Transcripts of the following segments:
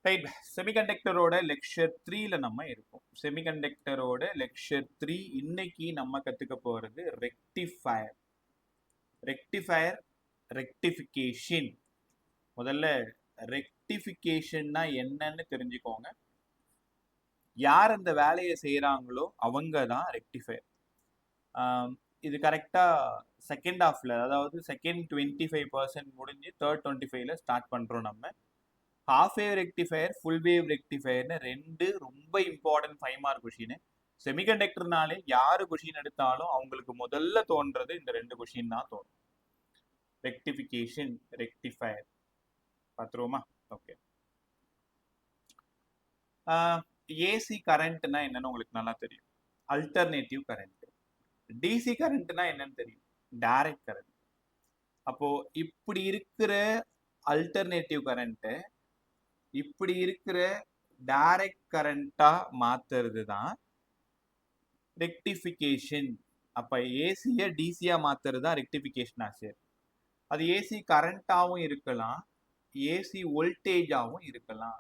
Right. செமிகண்டக்டரோட lecture 3ல நம்ம இருக்கோம். செமிகண்டக்டரோட lecture 3 இன்னைக்கு நம்ம கத்துக்க போறது ரெக்டிஃபயர். Rectifier, rectification. முதல்ல ரெக்டிஃபிகேஷன்னா என்னன்னு தெரிஞ்சுக்கோங்க. யார் அந்த வேலையை செய்யறாங்களோ அவங்க தான் ரெக்டிஃபயர். இது கரெக்டா செகண்ட் ஹாஃப்ல, அதாவது செகண்ட் 25% முடிஞ்சு தேர்ட் 25ல ஸ்டார்ட் பண்றோம் நம்ம. Half wave rectifier, full wave ரெக்டிஃபயர்னு ரெண்டு ரொம்ப இம்பார்ட்டன்ட் 5 மார்க் கொஷின். செமிகண்டக்டர்னாலே யாரு கொஷின் எடுத்தாலும் அவங்களுக்கு முதல்ல தோன்றது இந்த ரெண்டு கொஷின் தான் தோணும். ரெக்டிஃபிகேஷன், ரெக்டிஃபயர் பார்த்துருவோமா? ஓகே. ஏசி கரண்ட்னா என்னன்னு உங்களுக்கு நல்லா தெரியும். Alternative current. டிசி கரண்ட்னா என்னன்னு தெரியும். Direct current. அப்போ இப்படி இருக்கிற அல்டர்னேட்டிவ் கரண்ட்டை இப்படி இருக்கிற டைரக்ட் கரண்டா மாத்துறது தான் ரெக்டிஃபிகேஷன். அப்ப ஏசிய டிசியா மாத்துறது தான் ரெக்டிஃபிகேஷன் ஆச்சு. அது ஏசி கரண்டாவும் இருக்கலாம், ஏசி வோல்டேஜாவும் இருக்கலாம்.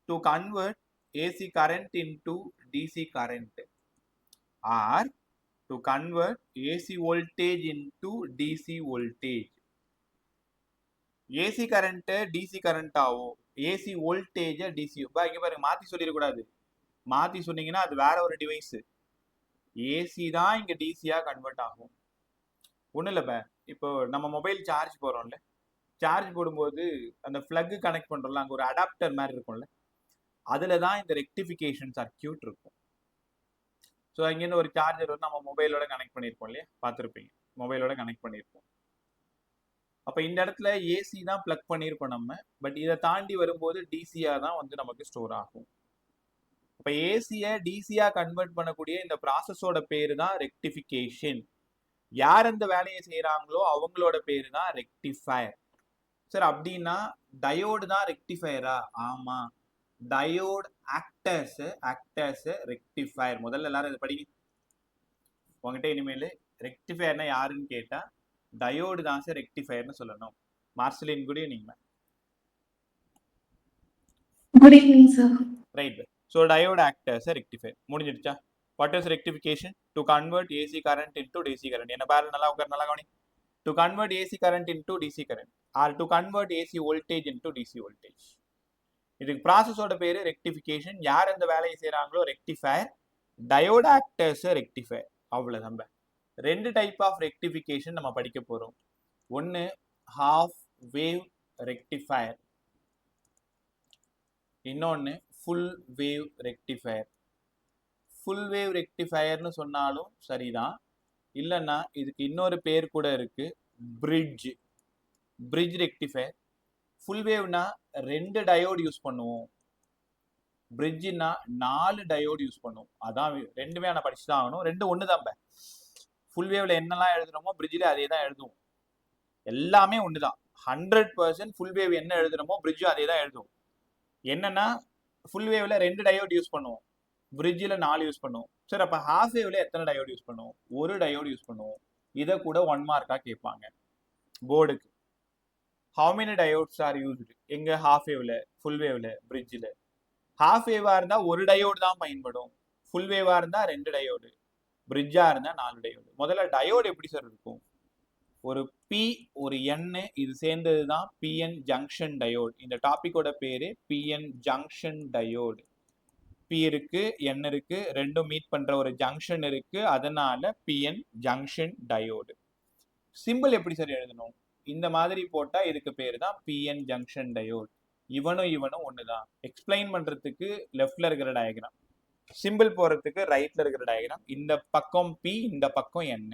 To convert AC current into DC current or to convert AC voltage into DC voltage. AC current DC கரண்டாவும் ஏசி வோல்டேஜ் டிசி. இங்க பாருங்க, மாத்தி சொல்லிடக்கூடாது. மாத்தி சொன்னீங்கன்னா அது வேற ஒரு டிவைஸ். ஏசி தான் இங்க டிசியா கன்வெர்ட் ஆகும். ஒன்றும் இல்லைப்ப, இப்போ நம்ம மொபைல் சார்ஜ் போடுறோம்ல, சார்ஜ் போடும்போது அந்த பிளக் கனெக்ட் பண்றோம்ல, அங்கே ஒரு அடாப்டர் மாதிரி இருக்கும்ல, அதுல தான் இந்த ரெக்டிஃபிகேஷன் சர்க்கியூட் இருக்கும். ஸோ அங்கேருந்து ஒரு சார்ஜர் வந்து நம்ம மொபைலோட கனெக்ட் பண்ணியிருப்போம் இல்லையா, பார்த்துருப்பீங்க, மொபைலோட கனெக்ட் பண்ணியிருப்போம். அப்போ இந்த இடத்துல ஏசி தான் பிளக் பண்ணியிருப்போம் நம்ம. பட் இதை தாண்டி வரும்போது டிசியா தான் வந்து நமக்கு ஸ்டோர் ஆகும். இப்போ ஏசியை டிசியா கன்வெர்ட் பண்ணக்கூடிய இந்த ப்ராசஸோட பேரு தான் ரெக்டிஃபிகேஷன். யார் அந்த வேலையை செய்யறாங்களோ அவங்களோட பேரு தான் ரெக்டிஃபயர். சார் அப்படின்னா டயோடு தான் ரெக்டிஃபயரா? ஆமா, டயோடு ஆக்டர்ஸ் ரெக்டிஃபயர். முதல்ல எல்லாரும் இதை படிங்க. உங்ககிட்ட இனிமேல் ரெக்டிஃபயர்னா யாருன்னு கேட்டா டயோடு தான் சார் ரெக்டிஃபயர்னு சொல்லணும். Marcelin, good evening ma'am. Good evening sir. Right. So diode acts as rectifier முடிஞ்சிடுச்சா? What is rectification? To convert AC current into DC current. என்ன பாரு, நல்லா உட்கார், நல்லா கவனி. To convert AC current into DC current or to convert AC voltage into DC voltage. இதுக்கு ப்ராசஸோட பேரு rectification. யார் அந்த வேலையை செய்யறாங்களோ ரெக்டிஃபயர். Diode acts as rectifier. அவ்வளவுதான். ரெண்டு டைப் ஆஃப் ரெக்டிஃபிகேஷன் நம்ம படிக்க போறோம். ஒன்னு ஹாஃப் வேவ் ரெக்டிஃபயர், இன்னொன்னு full wave rectifier. Full wave ரெக்டிஃபயர்னு சொன்னாலும் சரிதான், இல்லைன்னா இதுக்கு இன்னொரு பேர் கூட இருக்கு, பிரிட்ஜ் ரெக்டிஃபயர். ஃபுல் வேவ்னா 2 டயோடு யூஸ் பண்ணுவோம், பிரிட்ஜ்னா 4 டயோடு யூஸ் பண்ணுவோம். அதான் ரெண்டுமே நான் படிச்சு தான் ஆகணும். ரெண்டு ஒன்று தான். ஃபுல் வேவ்ல என்னெல்லாம் எழுதுறோமோ பிரிட்ஜில் அதே தான் எழுதுவோம். எல்லாமே ஒன்று தான். 100% ஃபுல் வேவ் என்ன எழுதுறோமோ பிரிட்ஜும் அதே தான் எழுதுவோம். என்னன்னா ஃபுல் வேவ்ல 2 டயோடு யூஸ் பண்ணுவோம், பிரிட்ஜில் 4 யூஸ் பண்ணுவோம். சார் அப்போ ஹாஃப் வேவ்ல எத்தனை டயோடு யூஸ் பண்ணுவோம்? ஒரு டயோடு யூஸ் பண்ணுவோம். இதை கூட 1 மார்க்கா கேட்பாங்க போர்டுக்கு. How many diodes R used? எங்க ஹாஃப் வேவ்ல, ஃபுல் வேவ்ல, பிரிட்ஜில். ஹாஃப் வேவா இருந்தா ஒரு டயோடு தான் பயன்படும், ஃபுல் வேவா இருந்தா 2 டயோடு, பிரிட்ஜா இருந்தா 4 டயோடு. முதல்ல டயோடு எப்படி சார் இருக்கும்? ஒரு பி ஒரு என், இது சேர்ந்தது தான் பிஎன் ஜங்ஷன் டயோடு. இந்த டாபிக்கோட பேரு பிஎன் ஜங்ஷன் டயோடு. பி இருக்கு, என் இருக்கு, ரெண்டும் மீட் பண்ற ஒரு ஜங்ஷன் இருக்கு, அதனால பிஎன் ஜங்ஷன் டயோடு. சிம்பிள் எப்படி சார் எழுதணும்? இந்த மாதிரி போட்டா இதுக்கு பேரு தான் பிஎன் ஜங்ஷன் டயோடு. இவனும் ஒண்ணுதான். எக்ஸ்பிளைன் பண்றதுக்கு லெஃப்ட்ல இருக்கிற டயக்ராம், சிம்பிள் போறதுக்கு ரைட்ல இருக்கிற டயக்ராம். இந்த பக்கம் பி, இந்த பக்கம் N.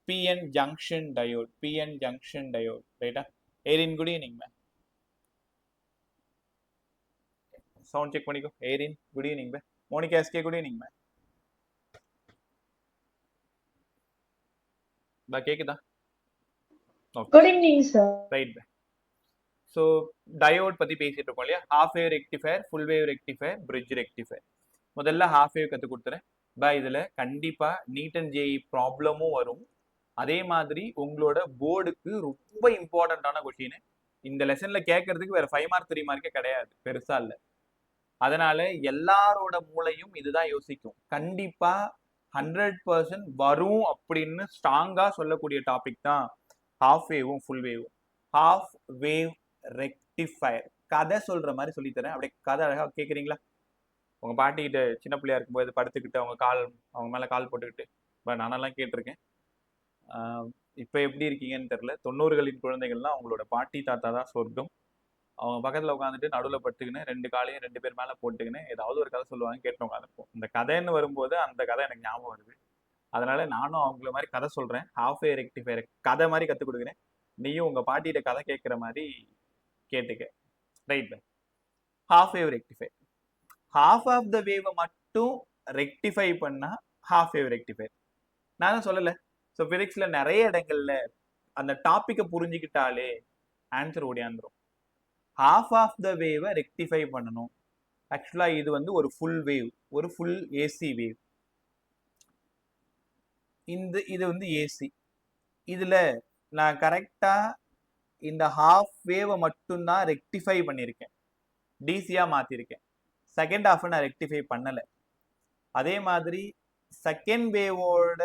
PN junction diode, PN junction diode. ரைட்டா? Erin, good evening ma'am. Sound check பண்ணிக்கோ. ஏரின், குட் ஈவினிங் பே. Monica SK, good evening ma'am. கேக்குதா? Good evening sir. ரைட் பே. ஸோ டயோட் பத்தி பேசிட்டு இருக்கோம் இல்லையா? Half wave rectifier, full wave rectifier, bridge rectifier. முதல்ல ஹாஃப் வேவ் கத்து கொடுத்துறேன். இதுல கண்டிப்பா நீட் அண்ட் ஜேஇ ப்ராப்ளமும் வரும். அதே மாதிரி உங்களோட போர்டுக்கு ரொம்ப இம்பார்ட்டன்டான கொஸ்டின் இந்த லெசன்ல கேட்கறதுக்கு வேற 5 மார்க் 3 மார்க்கே கிடையாது, பெருசா இல்ல. அதனால எல்லாரோட மூளையும் இதுதான் யோசிக்கும். கண்டிப்பா 100% வரும் அப்படின்னு ஸ்ட்ராங்கா சொல்லக்கூடிய டாபிக் தான் ஹாஃப் வேவும் ஃபுல் வேவும். ஹாஃப் வேவ் ரெக்டிஃபயர் கதை சொல்ற மாதிரி சொல்லித்தரேன். அப்படியே கதை அழகா கேட்குறீங்களா? உங்க பாட்டிக்கிட்ட சின்ன பிள்ளையா இருக்கும்போது படுத்துக்கிட்டு அவங்க மேல கால் போட்டுக்கிட்டு நானெல்லாம் கேட்டிருக்கேன். இப்போ எப்படி இருக்கீங்கன்னு தெரியல. 90களின் குழந்தைகள்லாம் அவங்களோட பாட்டி தாத்தா தான் சொர்க்கம். அவங்க பக்கத்துல உட்காந்துட்டு நடுவில் படுத்துக்கின்னு 2 காலையும் 2 பேர் மேல போட்டுக்கின்னு ஏதாவது ஒரு கதை சொல்லுவாங்க, கேட்டு உட்காந்துருப்போம். இந்த கதைன்னு வரும்போது அந்த கதை எனக்கு ஞாபகம் வருது. அதனால நானும் அவங்கள மாதிரி கதை சொல்றேன். ஹாஃப் வே ரெக்டிஃபயர் கதை மாதிரி கற்றுக் கொடுக்குறேன். நீயும் உங்க பாட்டிகிட்ட கதை கேட்குற மாதிரி கேட்டுக்க. Right. Half wave rectifier. Half of the வேவை மட்டும் ரெக்டிஃபை பண்ணா ஹாஃப் வேவ் ரெக்டிஃபயர். நான் தான் சொல்லலை. ஸோ பிசிக்ஸ்ல நிறைய இடங்கள்ல அந்த டாப்பிக்கை புரிஞ்சுக்கிட்டாலே ஆன்சர் ஓடியாந்துரும். ஹாஃப் ஆஃப் த வேவை ரெக்டிஃபை பண்ணணும். ஆக்சுவலா இது வந்து ஒரு ஃபுல் வேவ், ஒரு ஃபுல் ஏசி வேவ். இது வந்து ஏசி. இதுல நான் கரெக்டா இந்த ஹாஃப் வேவை மட்டும்தான் ரெக்டிஃபை பண்ணியிருக்கேன், டிசியா மாத்திருக்கேன். செகண்ட் ஹாஃப் நான் ரெக்டிஃபை பண்ணல. அதே மாதிரி செகண்ட் வேவோட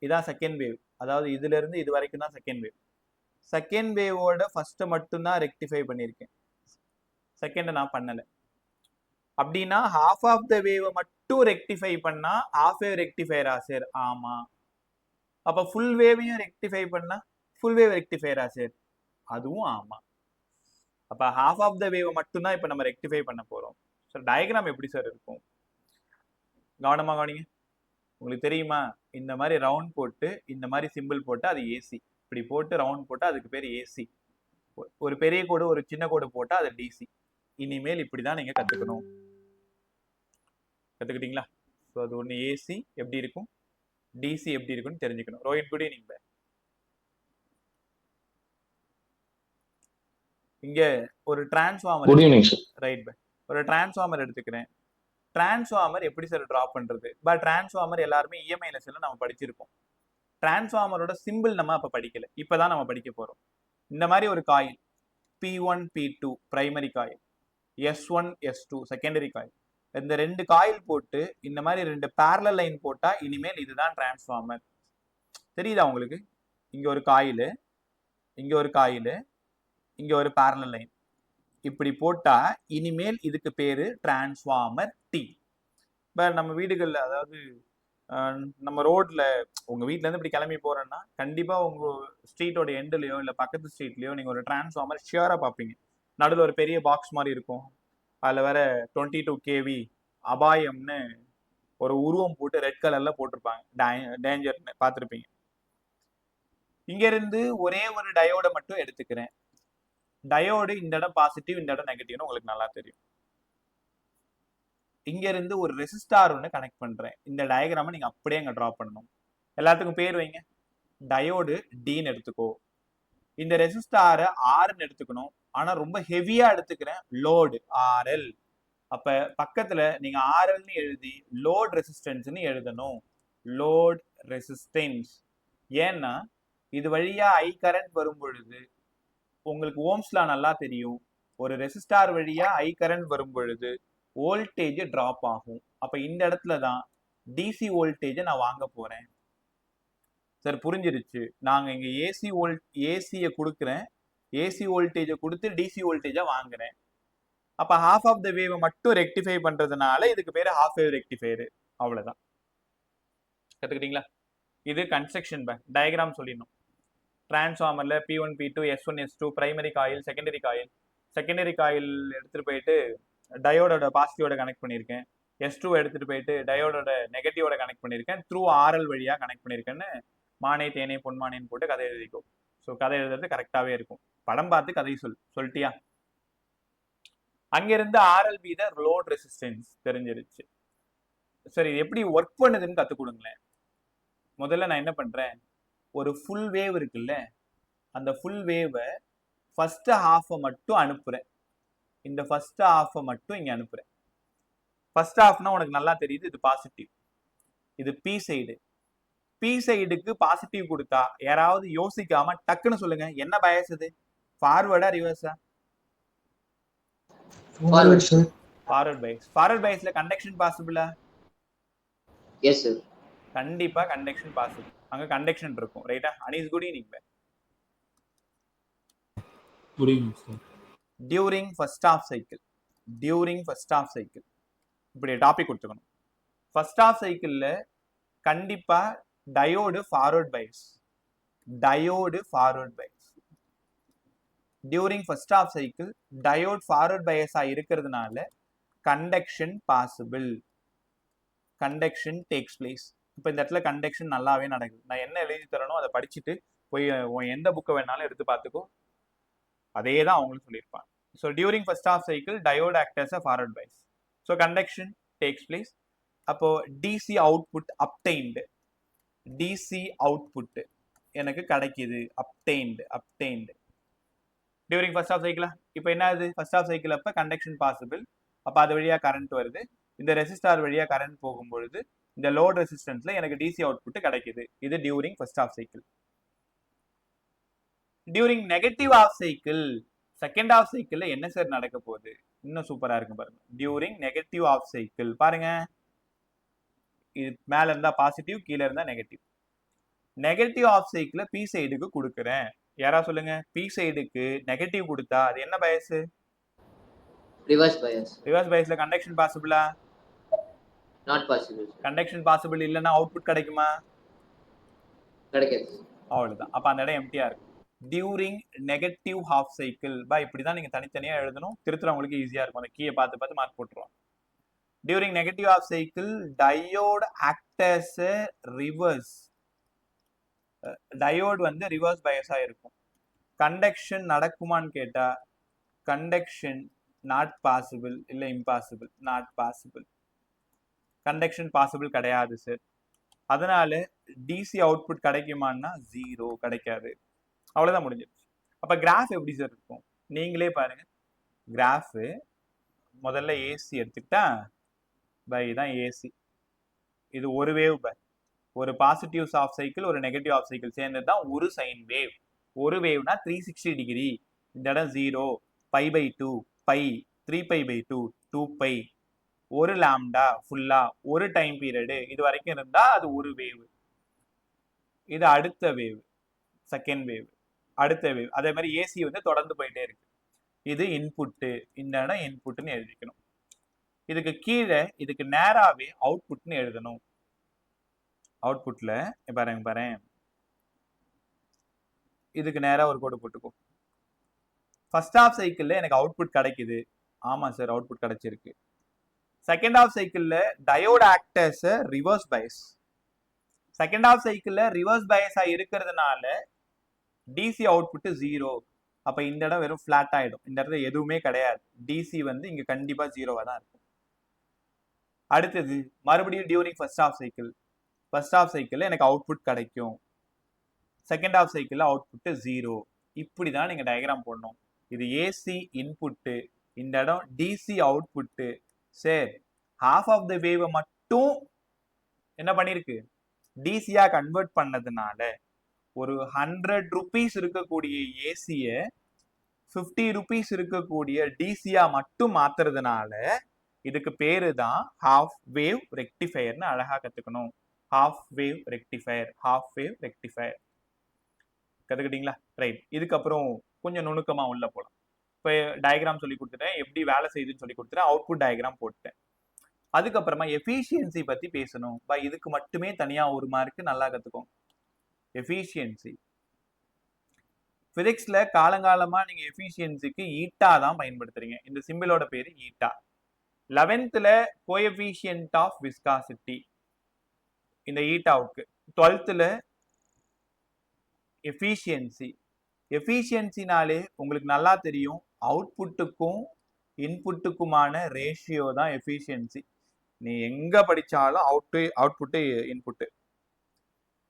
இதான் செகண்ட் வேவ், அதாவது இதுல இருந்து இது வரைக்கும் தான் செகண்ட் வேவ். செகண்ட் வேவோட ஃபர்ஸ்ட் மட்டும்தான் ரெக்டிஃபை பண்ணியிருக்கேன், செகண்ட் நான் பண்ணல. அப்படின்னா ஹாஃப் ஆஃப் த வேவை மட்டும் ரெக்டிஃபை பண்ணா ஹாஃப் வேவ் ரெக்டிஃபயரா சார்? ஆமா. அப்ப ஃபுல் வேவையும் ரெக்டிஃபை பண்ணா ஃபுல் வேவ் ரெக்டிஃபயரா சார்? அதுவும் ஆமா. அப்ப ஹாஃப் ஆஃப் த வேவை மட்டும்தான் இப்ப நம்ம ரெக்டிஃபை பண்ண போறோம். சார் டயக்ராம் எப்படி சார் இருக்கும்? கவனமா கவனிங்க. உங்களுக்கு தெரியுமா, இந்த மாதிரி ரவுண்ட் போட்டு இந்த மாதிரி சிம்பிள் போட்டு அது ஏசி, இப்படி போட்டு ரவுண்ட் போட்டு அதுக்கு பேர் ஏசி. ஒரு பெரிய கோடு ஒரு சின்ன கோடு போட்டா அது டிசி. இனிமேல் இப்படிதான் நீங்க கத்துக்கணும். கத்துக்கிட்டீங்களா? ஸோ அது ஒன்று ஏசி எப்படி இருக்கும், டிசி எப்படி இருக்கும்னு தெரிஞ்சுக்கணும். Rohit, good evening bye. இங்க ஒரு transformer, good evening sir. Right bye. ஒரு டிரான்ஸ்ஃபார்மர் எடுத்துக்கிறேன். டிரான்ஸ்ஃபார்மர் எப்படி சார் ட்ரா பண்றது? பட் டிரான்ஸ்ஃபார்மர் எல்லாருமே இஎம்ஐ லெசன்ல நம்ம படிச்சிருப்போம். டிரான்ஸ்ஃபார்மரோட சிம்பிள் நம்ம அப்ப படிக்கல, இப்பதான் நம்ம படிக்க போறோம். இந்த மாதிரி ஒரு coil P1 P2 primary coil, S1 S2 secondary coil. இந்த 2 காயில் போட்டு இந்த மாதிரி 2 பேரலல் லைன் போட்டா இனிமேல் இதுதான் டிரான்ஸ்ஃபார்மர். தெரியுதா உங்களுக்கு? இங்க ஒரு காயில், இங்க ஒரு காயில், இங்க ஒரு பேரலல் லைன். இப்படி போட்டா இனிமேல் இதுக்கு பேரு டிரான்ஸ்ஃபார்மர் டி. இப்போ நம்ம வீடுகள்ல, அதாவது நம்ம ரோட்ல உங்க வீட்ல இருந்து இப்படி கிளம்பி போறேன்னா கண்டிப்பா உங்க ஸ்ட்ரீட்டோட எண்ட்லயோ இல்ல பக்கத்து ஸ்ட்ரீட்லயோ நீங்க ஒரு டிரான்ஸ்ஃபார்மர் ஷியரா பார்ப்பீங்க. நடுவில் ஒரு பெரிய பாக்ஸ் மாதிரி இருக்கும், அதுல வேற 22 kV அபாயம்னு ஒரு உருவம் போட்டு ரெட் கலர்ல போட்டிருப்பாங்க, டேஞ்சர்னு பார்த்துருப்பீங்க. இங்க இருந்து ஒரே ஒரு டயோட மட்டும் எடுத்துக்கிறேன். டயோடு இந்த இடம் பாசிட்டிவ், இந்த இடம் நெகட்டிவ்னு உங்களுக்கு நல்லா தெரியும். இங்க இருந்து ஒரு ரெசிஸ்டார் ஒன்று கனெக்ட் பண்றேன். இந்த டயக்ராமை நீங்க அப்படியே அங்க டிரா பண்ணணும். எல்லாத்துக்கும் பேர் வைங்க. டயோடு டின்னு எடுத்துக்கோ, இந்த ரெசிஸ்டாரை ஆர்ன்னு எடுத்துக்கணும். ஆனா ரொம்ப ஹெவியா எடுத்துக்கிறேன், லோடு ஆர்எல். அப்ப பக்கத்துல நீங்க ஆர்எல்னு எழுதி லோட் ரெசிஸ்டன்ஸ்னு எழுதணும், லோட் ரெசிஸ்டன்ஸ். ஏன்னா இது வழியா ஐ கரண்ட் வரும் பொழுது உங்களுக்கு ஓம்ஸ்லா நல்லா தெரியும். ஒரு ரெசிஸ்டார் வழியா ஐ கரண்ட் வரும் பொழுது வோல்டேஜ் டிராப் ஆகும். அப்ப இந்த இடத்துல தான் டிசி வோல்டேஜை நான் வாங்க போறேன். சார் புரிஞ்சிருச்சு, நாங்க இங்க ஏசியை கொடுக்குறேன், ஏசி வோல்டேஜை கொடுத்து டிசி வோல்டேஜை வாங்குறேன். அப்ப ஹாஃப் ஆஃப் த வேவை மட்டும் ரெக்டிஃபை பண்றதுனால இதுக்கு பேரு ஹாஃப் வேவ் ரெக்டிஃபயர். அவ்வளவுதான். கத்துக்கிட்டீங்களா? இது கன்ஸ்ட்ரக்ஷன் டயக்ராம் சொல்லிடணும். டிரான்ஸ்ஃபார்மர்ல P1 P2 S1 S2 primary coil, secondary coil. Secondary coil எடுத்துட்டு போயிட்டு டயோடோட பாசிட்டிவோட கனெக்ட் பண்ணியிருக்கேன், S2 எடுத்துட்டு போயிட்டு டயோடோட நெகட்டிவோட கனெக்ட் பண்ணியிருக்கேன், த்ரூ ஆர்எல் வழியா கனெக்ட் பண்ணியிருக்கேன்னு மானே தேனே பொன்மானேன்னு போட்டு கதை எழுதிக்கோ. ஸோ கதை எழுதுறது கரெக்டாவே இருக்கும். படம் பார்த்து கதை சொல்லிட்டியா? அங்கிருந்து ஆர்எல்பி த லோட் ரெசிஸ்டன்ஸ் தெரிஞ்சிருச்சு. சரி, இது எப்படி ஒர்க் பண்ணுதுன்னு கற்றுக் கொடுங்களேன். முதல்ல நான் என்ன பண்றேன், ஒரு ஃபுல் வேவ் இருக்குல்ல, அந்த ஃபுல் வேவை ஃபர்ஸ்ட் ஹாஃபை மட்டும் அனுப்புறேன். இந்த ஃபர்ஸ்ட் ஹாஃபை மட்டும் இங்க அனுப்புறேன். ஃபர்ஸ்ட் ஹாஃப்னா உனக்கு நல்லா தெரியுது, இது பாசிட்டிவ், இது பி சைடு. பி சைடுக்கு பாசிட்டிவ் கொடுத்தா யாராவது யோசிக்காம டக்குன்னு சொல்லுங்க, என்ன பயஸ் இது? ஃபார்வர்டா ரிவர்ஸா? Forward, sir. Forward bias. Forward பைஸ்ல கண்டக்ஷன் பாசிபிளா? Yes, sir. கண்டிப்பா கண்டக்ஷன் பாசிபிள். அங்க கண்டக்ஷன் இருக்கும். ரைட்டா? Anees good evening. Good evening, sir. During first half cycle. During first half cycle. இப்படி டாபிக் கொடுத்துக்கணும். ஃபர்ஸ்ட் ஆஃப் சைக்கிள்ல கண்டிப்பா diode forward bias. Diode forward bias. During first half cycle diode forward பைஸா இருக்கிறதுனால conduction possible. Conduction takes place. இப்போ இந்த இடத்துல conduction நல்லாவே நடக்குது. நான் என்ன எழுதி தரணும் அதை படிச்சுட்டு போய் எந்த புக்கை வேணாலும் எடுத்து பார்த்துக்கோ. அதே தான் அவங்களும் சொல்லியிருப்பாங்க. So during first half cycle diode act as a forward bias. So conduction takes place. அப்போ DC output obtained. DC output எனக்கு கிடைக்குது. அப்டைன்டு டியூரிங் ஃபர்ஸ்ட் ஆஃப் சைக்கிளா. இப்போ என்ன ஆகுது? ஃபர்ஸ்ட் ஆஃப் சைக்கிள் அப்போ கண்டக்ஷன் பாசிபிள். அப்போ அது வழியாக கரண்ட் வருது. இந்த ரெசிஸ்டார் வழியாக கரண்ட் போகும்பொழுது இந்த லோட் ரெசிஸ்டன்ஸ்ல எனக்கு டிசி அவுட்புட் கிடைக்குது. இது during first half cycle. During negative half cycle, second half சைக்கிள்ல என்ன சார் நடக்க போகுது? இன்னும் சூப்பரா இருக்கு பாருங்க. டியூரிங் நெகட்டிவ் ஆஃப் சைக்கிள் பாருங்க. இது மேல இருந்தா பாசிட்டிவ், கீழே இருந்தா நெகட்டிவ். நெகட்டிவ் ஆஃப் சைக்கிள பி சைடுக்கு கொடுக்குறேன். யாரா சொல்லுங்க. பி சைடுக்கு நெகட்டிவ் கொடுத்தா அது என்ன பயஸ்? Reverse bias. ரிவர்ஸ் பயஸ்ல கண்டக்ஷன் பாசிபிளா? Not possible, sir. Conduction possible இல்லைன்னா அவுட்புட் கிடைக்குமா? கிடைக்காது. அவ்வளவுதான். அப்ப அந்த இடம் எம்டியா இருக்கு. டியூரிங் நெகட்டிவ் ஹாஃப் சைக்கிள் பா இப்படிதான் நீங்க தனித்தனியா எழுதணும். திருத்துறவங்களுக்கு ஈஸியா இருக்கும். அந்த கீயை பார்த்து பார்த்து மார்க் போட்டுருவாங்க. During negative half cycle diode act as a reverse. Diode வந்து ரிவர்ஸ் பயஸா இருக்கும். கண்டக்ஷன் நடக்குமான்னு கேட்டா கண்டக்ஷன் நாட் பாசிபிள், இல்ல impossible. Not possible. Conduction possible கிடையாது சார். அதனால டிசி அவுட்புட் கிடைக்குமான்னா 0 கிடைக்காது. அவ்வளவுதான் முடிஞ்சிருச்சு. அப்ப கிராஃப் எப்படி சார் இருக்கும்? நீங்களே பாருங்க. கிராஃப் முதல்ல ஏசி எடுத்துக்கிட்டா பை தான் ஏசி. இது ஒரு வேவ் பை. ஒரு பாசிட்டிவ் ஆஃப் சைக்கிள் ஒரு நெகட்டிவ் ஆஃப் சைக்கிள் சேர்ந்தது தான் ஒரு சைன் வேவ். ஒரு வேவ்னா 360 டிகிரி. இந்த இடம் 0, π/2, π, 3π/2, 2π, ஒரு லாம்டா ஃபுல்லா, ஒரு டைம் பீரியடு இது வரைக்கும் இருந்தா அது ஒரு வேவ். இது அடுத்த வேவ், செகண்ட் வேவ், அடுத்த வேவ். அதே மாதிரி ஏசி வந்து தொடர்ந்து போயிட்டே இருக்கு. இது இன்புட்டு. இந்த இடம் இன்புட்னு எழுதிக்கணும். இதுக்கு கீழே இதுக்கு நேராவே அவுட்புட்னு எழுதணும். அவுட்புட்ல பாருங்க. இதுக்கு நேரா ஒரு கோடு போட்டுக்கோ. ஃபர்ஸ்ட் ஆஃப் சைக்கிள்ல எனக்கு அவுட்புட் கிடைக்குது. ஆமா சார் அவுட்புட் கிடைச்சிருக்கு. செகண்ட் ஆஃப் சைக்கிள்ல diode act as a reverse bias. Second half சைக்கிள்ல ரிவர்ஸ் பயஸா இருக்கிறதுனால டிசி அவுட்புட் 0. அப்ப இந்த இடம் வெறும் ஃபிளாட் ஆயிடும். இந்த இடத்துல எதுவுமே கிடையாது. டிசி வந்து இங்க கண்டிப்பா 0வா தான் இருக்கும். அடுத்தது மறுபடியும் during first half cycle. First half சைக்கிள்ல எனக்கு அவுட்புட் கிடைக்கும். செகண்ட் ஆஃப் சைக்கிள்ல அவுட்புட் 0. இப்படிதான் நீங்க டயக்ராம் போடணும். இது ஏசி இன்புட்டு. இந்த இடம் டிசி அவுட்புட்டு. சரி, ஹாஃப் ஆஃப் த வேவ் மட்டும் என்ன பண்ணிருக்கு? டிசியா கன்வெர்ட் பண்ணதுனால ஒரு 100 ரூபீஸ் இருக்கக்கூடிய ஏசிய 50 ரூபீஸ் இருக்கக்கூடிய டிசியா மட்டும் மாத்துறதுனால இதுக்கு பேரு தான் ஹாஃப் வேவ் ரெக்டிஃபயர்னு அழகா கத்துக்கணும். Half wave rectifier. Half wave rectifier கத்துக்கிட்டீங்களா? ரைட். இதுக்கப்புறம் கொஞ்சம் நுணுக்கமா உள்ள போலாம். இப்போ டயக்ராம் சொல்லி கொடுத்துட்டேன், எப்படி வேலை செய்யுதுன்னு சொல்லி கொடுத்துட்டேன், அவுட்புட் டயக்ராம் போட்டுட்டேன். அதுக்கப்புறமா எஃபிஷியன்சி பத்தி பேசணும். இதுக்கு மட்டுமே தனியா ஒரு மார்க். நல்லா கத்துக்கோங்க. எஃபிஷியன்சி பிசிக்ஸ்ல காலங்காலமா நீங்க எஃபிஷியன்சிக்கு ஈட்டா தான் பயன்படுத்துறீங்க. இந்த சிம்பிளோட பேரு eta. 11th coefficient of viscosity இந்த ஈட்டாவுக்கு. 12th efficiency. எஃபிஷியன்சினாலே உங்களுக்கு நல்லா தெரியும், அவுட்புட்டுக்கும் இன்புட்டுக்குமான ரேஷியோ தான் எஃபிஷியன்சி. நீ எங்க படிச்சாலும் அவுட்புட் இன்புட்.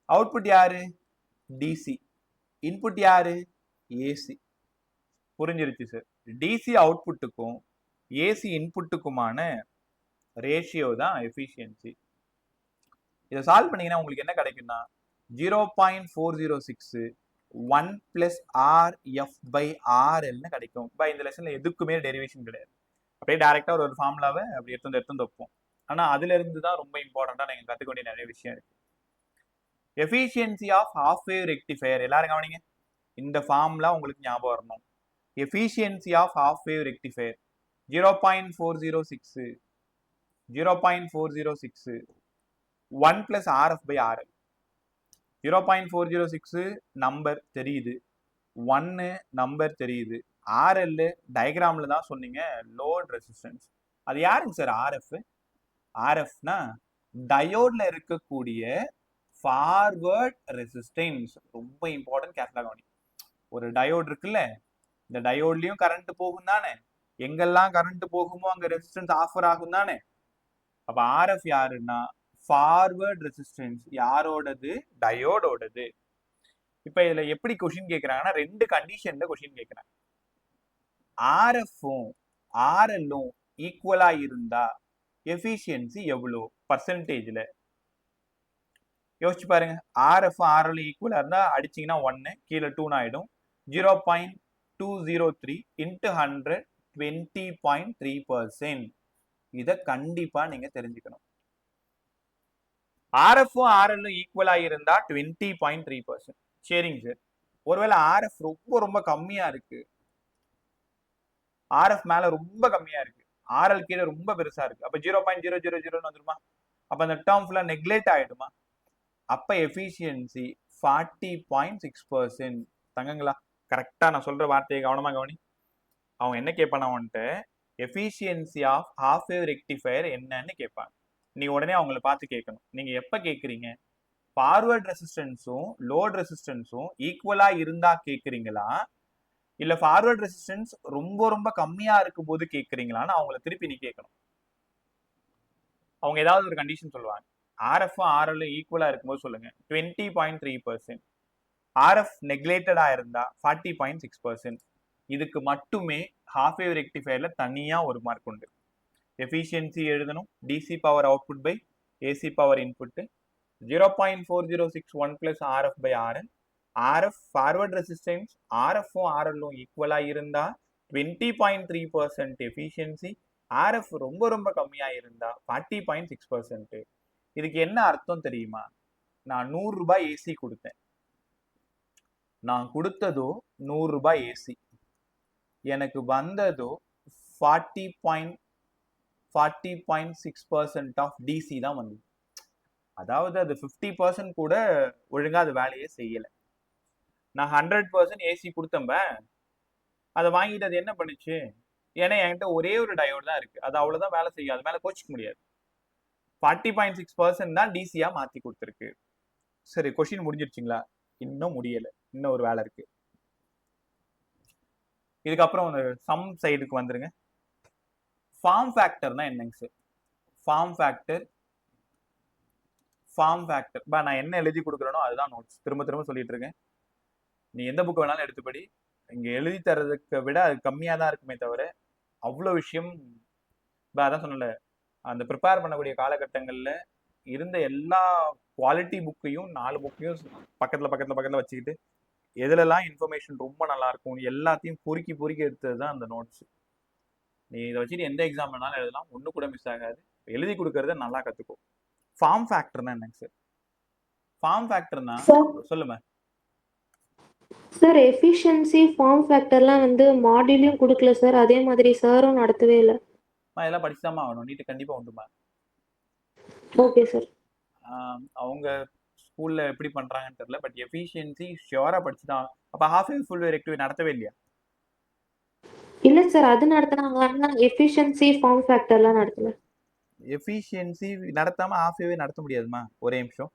அவுட்புட் யாரு? டிசி. இன்புட் யாரு? ஏசி. புரிஞ்சிருச்சு சார். டிசி அவுட்புட்டுக்கும் ஏசி இன்புட்டுக்குமான ரேஷியோ தான் எஃபிஷியன்சி. இதை சால்வ் பண்ணீங்கன்னா உங்களுக்கு என்ன கிடைக்கும்னா 0.406 1 plus RF by RL னு கிடைக்கும். இப்போ இந்த லெசன்ல எதுக்குமே டெரிவேஷன் கிடையாது. அப்படியே டைரக்டா ஒரு ஃபார்முலாவை அப்படி எடுத்து வைப்போம். ஆனா அதுல இருந்து தான் ரொம்ப இம்பார்ட்டண்டா நீங்க கத்துக்க வேண்டிய நிறைய விஷயம் இருக்கு. Efficiency of half wave rectifier எல்லாரும் கவனிங்க. இந்த ஃபார்முலா உங்களுக்கு ஞாபகம் வரணும். Efficiency of half wave rectifier 0.406 0.406 1 plus RF by RL. 0.406 number தெரியுது, 1 நம்பர் தெரியுது, RL டயக்ராம்ல தான் சொன்னீங்க லோட் ரெசிஸ்டன்ஸ். அது யாருங்க சார் RF? RFனா டயோட்ல இருக்கக்கூடிய ஃபார்வர்ட் ரெசிஸ்டன்ஸ். ரொம்ப இம்பார்ட்டன்ட், கேர்ஃபுல்லா கவனி. ஒரு டயோட் இருக்குல்ல, இந்த டயோட்லயும் கரண்ட் போகும் தானே, எங்கெல்லாம் கரண்ட் போகுமோ அங்க ரெசிஸ்டன்ஸ் ஆஃபர் ஆகும் தானே. அப்ப RF யாருன்னா ஃபார்வர்ட் ரெசிஸ்டன்ஸ். யாரோடது? டயோடோடது. இப்ப இதுல எப்படி கொஸ்டின் கேக்குறாங்கன்னா, ரெண்டு கண்டிஷன்ல கொஸ்டின் கேக்குறாங்க. RFும் RLும் ஈக்குவலா இருந்தா எஃபிஷியன்சி எவ்வளோ பர்சன்டேஜ்ல? யோசிச்சு பாருங்க. RF RL ஈக்குவலா இருந்தா அடிச்சீங்கன்னா 1, கீழே 2 ஆயிடும். 0.203 into 100 20.3%. இத கண்டிப்பா நீங்க தெரிஞ்சுக்கணும். RFும் RLும் ஈக்குவலா இருந்தா 20.3%. சரிங்க சார். ஒருவேளை RF ரொம்ப ரொம்ப கம்மியா இருக்கு, RF மேல ரொம்ப கம்மியா இருக்கு, RL கீழே ரொம்ப பெருசா இருக்கு, அப்ப 0.000 வந்துருமா? அப்ப அந்த டேர்ம் ஃபுல்லா நெக்லெக்ட் ஆயிடுமா? அப்ப எஃபிஷியன்சி 40.6%. தங்கங்களா, கரெக்டா நான் சொல்ற வார்த்தையை கவனமா கவனி. அவன் என்ன கேட்பானா வந்துட்டு, efficiency of half wave rectifier என்னன்னு கேட்பாங்க. நீ உடனே அவங்கள பார்த்து கேட்கணும். நீங்க எப்ப கேட்குறீங்க? ஃபார்வர்ட் ரெசிஸ்டன்ஸும் லோட் ரெசிஸ்டன்ஸும் ஈக்குவலா இருந்தா கேட்குறீங்களா, இல்ல ஃபார்வர்ட் ரெசிஸ்டன்ஸ் ரொம்ப ரொம்ப கம்மியா இருக்கும் போது கேட்குறீங்களான்னு அவங்கள திருப்பி நீ கேட்கணும். அவங்க ஏதாவது ஒரு கண்டிஷன் சொல்லுவாங்க. RFும் RLும் ஈக்குவலா இருக்கும்போது சொல்லுங்க 20.3%. RF நெக்லேட்டடா இருந்தா 40.6%. இதுக்கு மட்டுமே ஹாஃப் வேவ் ரெக்டிஃபையர்ல தனியா ஒரு மார்க் உண்டு. எஃபிஷியன்சி எழுதணும். DC power output by AC power input. 0.406 1 plus RF by RL. RF forward resistance RFும் RLும் ஈக்குவலா இருந்தா 20.3% எஃபிஷியன்சி. RF ரொம்ப ரொம்ப கம்மியா இருந்தா 40.6%. இதுக்கு என்ன அர்த்தம் தெரியுமா? நான் 100 ரூபாய் ஏசி கொடுத்தேன், நான் கொடுத்ததோ 100 ரூபாய் ஏசி, எனக்கு வந்ததோ 40.6% ஆஃப் டிசி தான் வந்தது. அதாவது அது 50% கூட ஒழுங்கா அது வேலையே செய்யல. நான் 100% ஏசி கொடுத்தம்ப, அதை வாங்கிட்டு அது என்ன பண்ணுச்சு? ஏன்னா என்கிட்ட ஒரே ஒரு டயோடு தான் இருக்கு, அது அவ்வளவுதான் வேலை செய்யும், அது மேல கோச்சிக்க முடியாது. 40.6% தான் டிசியா மாத்தி கொடுத்துருக்கு. சரி, கொஸ்டின் முடிஞ்சிருச்சுங்களா? இன்னும் முடியல, இன்னும் ஒரு வேலை இருக்கு. இதுக்கப்புறம் சம் சைடுக்கு வந்துருங்க. ஃபார்ம் ஃபேக்டர்னா என்னங்க சார்? ஃபார்ம் ஃபேக்டர் நான் என்ன எழுதி கொடுக்குறேனோ அதுதான் நோட்ஸ். திரும்ப திரும்ப சொல்லிட்டு இருக்கேன். நீ எந்த புக் வேணாலும் எடுத்துப்படி, இங்க எழுதி தரதுக்கு விட அது கம்மியா தான் இருக்குமே தவிர அவ்வளோ விஷயம். அதான் சொன்னல, அந்த ப்ரிப்பேர் பண்ணக்கூடிய காலகட்டங்கள்ல இருந்த எல்லா குவாலிட்டி புக்கையும் 4 புக்கையும் பக்கத்துல வச்சுக்கிட்டு எதுலலாம் இன்ஃபர்மேஷன் ரொம்ப நல்லா இருக்கும் எல்லாத்தையும் பொறுக்கி எடுத்தது தான் அந்த நோட்ஸ். நீ இதை வச்சுட்டு எந்த எக்ஸாம் வேணாலும் எழுதலாம், ஒண்ணு கூட மிஸ் ஆகாது. எழுதி கொடுக்கறத நல்லா கத்துக்கோ. ஃபார்ம் ஃபேக்டர்னா என்னங்க சார்? ஃபார்ம் ஃபேக்டர்னா சொல்லுங்க சார். எஃபிஷியன்சி ஃபார்ம் ஃபேக்டர்லாம் வந்து மாடியூலையும் கொடுக்கல சார், அதே மாதிரி சாரும் நடத்தவே இல்லை. இதெல்லாம் படிச்சுதாமா ஆகணும், நீட்டு கண்டிப்பா உண்டுமா. Okay sir. அவங்க ஸ்கூல்ல எப்படி பண்றாங்கன்னு தெரியல, பட் எஃபிஷியன்சி ஷியோரா படிச்சுதான். அப்ப half wave full wave rectifier நடத்தவே இல்லையா? இல்ல சார், அது நடத்துனாங்க, ஆனா எஃபிஷியன்சி ஃபார்ம் ஃபேக்டர்லாம் நடத்தல. எஃபிஷியன்சி நடத்தாம ஹாஃப் வேவ் நடத்த முடியாதுமா. ஒரே நிமிஷம்.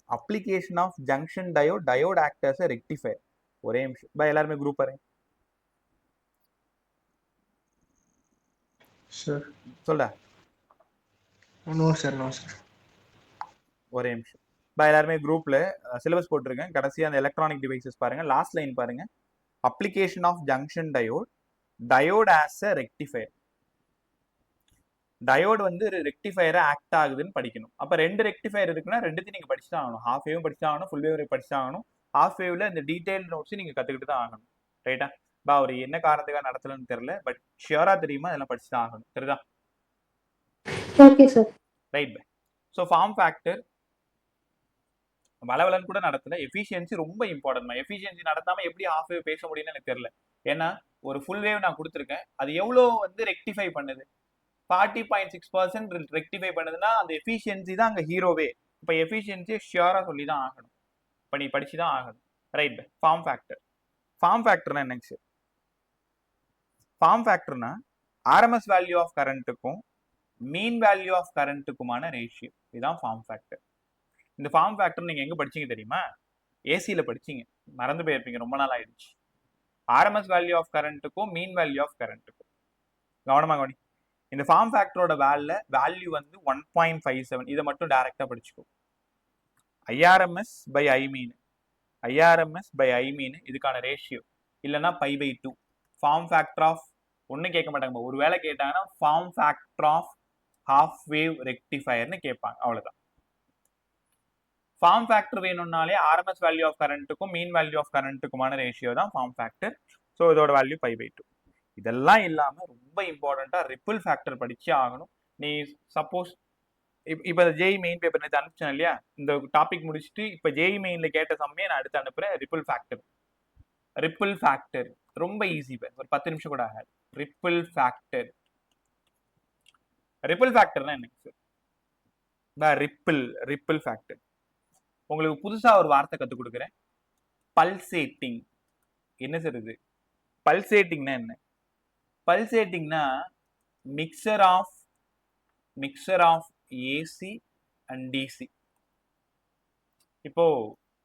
Application of junction diode act as a rectifier. ஒரே நிமிஷம் பா, எல்லாருமே குரூப் பாருங்க. சார் சொல்டா. No sir. ஒரே நிமிஷம் பா, எல்லாருமே குரூப்ல சிலபஸ் போட்டிருக்கேன். கடைசியா அந்த எலக்ட்ரானிக் டிவைசஸ் பாருங்க, லாஸ்ட் லைன் பாருங்க. Application of junction diode as a rectifier. Diode வந்து ரெக்டிஃபயரை ஆக்ட் ஆகுதுன்னு படிக்கணும். அப்போ 2 ரெக்டிஃபயர் இருக்குன்னா ரெண்டுத்தையும் நீங்கள் படிச்சு தான் ஆகணும். ஹாஃப் வேவும் படிச்சு ஆகணும், ஃபுல் வேவ் படிச்சு ஆகணும். ஹாஃப் வேவ்ல இந்த டீடைல் நோட்ஸ் நீங்கள் கற்றுக்கிட்டு தான் ஆகணும். ரைட்டா? அவர் என்ன காரணத்துக்காக நடத்தலன்னு தெரியல, பட் ஷியரா தெரியுமா அதெல்லாம் படிச்சு தான் ஆகணும். சரிதா? Okay sir. Right by. So form factor வளவலன்னு கூட நடத்தல. எஃபிஷியன்சி ரொம்ப இம்பார்ட்டன்ட். எஃபிஷியன்சி நடத்தாம எப்படி ஹாஃப் வேவ் பேச முடியும்னு எனக்கு தெரியல. ஏன்னா ஒரு ஃபுல் வேவ் நான் கொடுத்துருக்கேன், அது எவ்வளோ வந்து ரெக்டிஃபை பண்ணுது? 40.6% ரெக்டிஃபை பண்ணுதுன்னா அந்த எஃபிஷியன்சி தான் அங்கே ஹீரோவே. இப்போ எஃபிஷியன்சியை ஷியரா சொல்லி தான் ஆகணும். இப்போ நீ படிச்சு தான் ஆகணும். ரைட் பை. Form factor. ஃபார்ம் ஃபேக்டர்னா என்னங்க சார்? ஃபார்ம் ஃபேக்டர்னா ஆர்எம்எஸ் வேல்யூ ஆஃப் கரண்ட்டுக்கும் மீன் வேல்யூ ஆஃப் கரண்ட்டுக்குமான ரேஷியோ. இதுதான் ஃபார்ம் ஃபேக்டர். இந்த ஃபார்ம் ஃபேக்டர் நீங்க எங்க படிச்சீங்க தெரியுமா? ஏசியில படிச்சீங்க, மறந்து போயிருப்பீங்க, ரொம்ப நாள் ஆயிடுச்சு. ஆர்எம்எஸ் வேல்யூ ஆஃப் கரண்ட்டுக்கும் மீன் வேல்யூ ஆஃப் கரண்ட்டுக்கும் கவனமா கவனி. இந்த ஃபார்ம் ஃபேக்டரோட வேல்யூ வந்து 1.57. இதை மட்டும் டைரக்டா படிச்சுக்கோ. IRMS by I mean, IRMS by I mean இதுக்கான ரேஷியோ. இல்லைன்னா π/2. ஃபார்ம் ஃபேக்டர் ஆஃப் ஒன்றும் கேட்க மாட்டாங்க. ஒரு வேளை கேட்டாங்கன்னா form factor of half wave ரெக்டிஃபயர்னு கேட்பாங்க. அவ்வளோதான். ஃபார்ம் ஃபேக்டர் வேணும்னாலே ஆர்எம்எஸ் வேல்யூ ஆஃப் கரண்ட்டுக்கும் மீன் வேல்யூ ஆஃப் கரண்ட்டுக்குமான ரேஷியோ தான் ஃபார்ம் ஃபேக்டர். ஸோ இதோட வேல்யூ π/2. இதெல்லாம் இல்லாமல் ரொம்ப இம்பார்ட்டண்ட்டாக ரிப்பிள் ஃபேக்டர் படிச்சே ஆகணும். நீ சப்போஸ் இப்போ ஜேஇ மெயின் பேப்பர் நேற்று அனுப்பிச்சேன் இல்லையா? இந்த டாபிக் முடிச்சுட்டு இப்போ ஜேஇ மெயினில் கேட்ட சமயம் நான் அடுத்து அனுப்புகிறேன். Ripple factor. ரிப்பிள் ஃபேக்டர் ரொம்ப ஈஸி. ஒரு 10 நிமிஷம் கூட ஆகாது. Ripple factor. ரிப்பிள் ஃபேக்டர்னா என்னங்க சார்? Ripple factor. உங்களுக்கு புதுசா ஒரு வார்த்தை கற்றுக் கொடுக்குறேன். பல்சேட்டிங். என்ன சார் இது? பல்சேட்டிங்னா என்ன? பல்சேட்டிங்னா mixture of AC and DC. இப்போ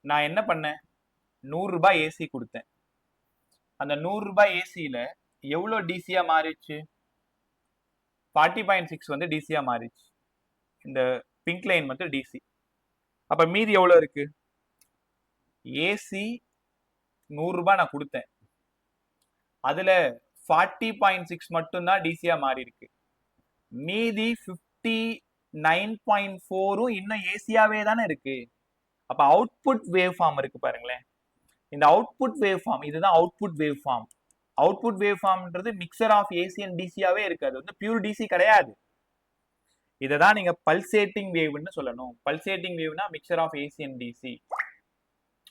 நான் என்ன பண்ணேன்? 100 ரூபாய் ஏசி கொடுத்தேன். அந்த 100 ரூபாய் ஏசியில எவ்வளோ டிசியா மாறிடுச்சு? 40.6 வந்து டிசியா மாறிடுச்சு. இந்த பிங்க் லைன் வந்து டிசி. அப்ப மீதி எவ்வளவு இருக்கு? ஏசி 100 ரூபாய் நான் கொடுத்தேன், அதுல 40.6 மட்டும்தான் டிசியா மாறி இருக்கு. மீதி 59.4 இன்னும் ஏசியாவே தானே இருக்கு. அப்ப அவுட்புட் வேவ் ஃபார்ம் இருக்கு பாருங்களேன். இந்த அவுட்புட் வேவ் ஃபார்ம், இதுதான் output wave form. Output wave ஃபார்ம்ன்றது மிக்சர் ஆஃப் ஏசி அண்ட் டிசியாவே இருக்கு. அது வந்து பியூர் டிசி கிடையாது. இதை தான் நீங்க பல்சேட்டிங் வேவ்னு சொல்லணும். பல்சேட்டிங் வேவ்னா mixture of AC and DC.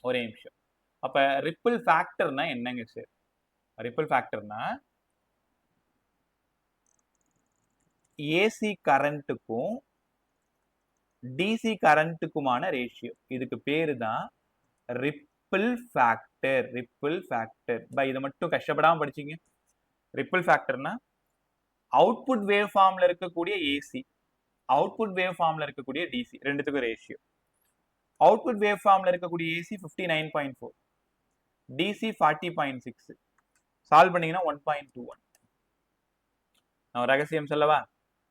ஒரே நிமிஷம். அப்ப ரிப்பிள் ஃபேக்டர்னா என்னங்க சார்? ரிப்பிள் ஃபேக்டர்னா ஏசி கரண்ட்டுக்கும் டிசி கரண்ட்டுக்குமான ரேஷியோ. இதுக்கு பேரு தான் ரிப்பிள் ஃபேக்டர். Ripple factor. இதை மட்டும் கஷ்டப்படாம படிச்சீங்க. ரிப்பிள் ஃபேக்டர்னா அவுட்புட் வேவ் ஃபார்ம்ல இருக்கக்கூடிய ஏசி, அவுட்புட் வேவ் ஃபார்ம்ல இருக்கக்கூடிய டிசி ரெண்டுத்துக்கும் ரேஷியோ. அவுட்புட் வேவ் ஃபார்ம்ல இருக்கக்கூடிய ஏசி 59.4, டிசி 40.6. சால்வ் பண்ணீங்கன்னா 1.21. நான் ரகசியம் சொல்லவா?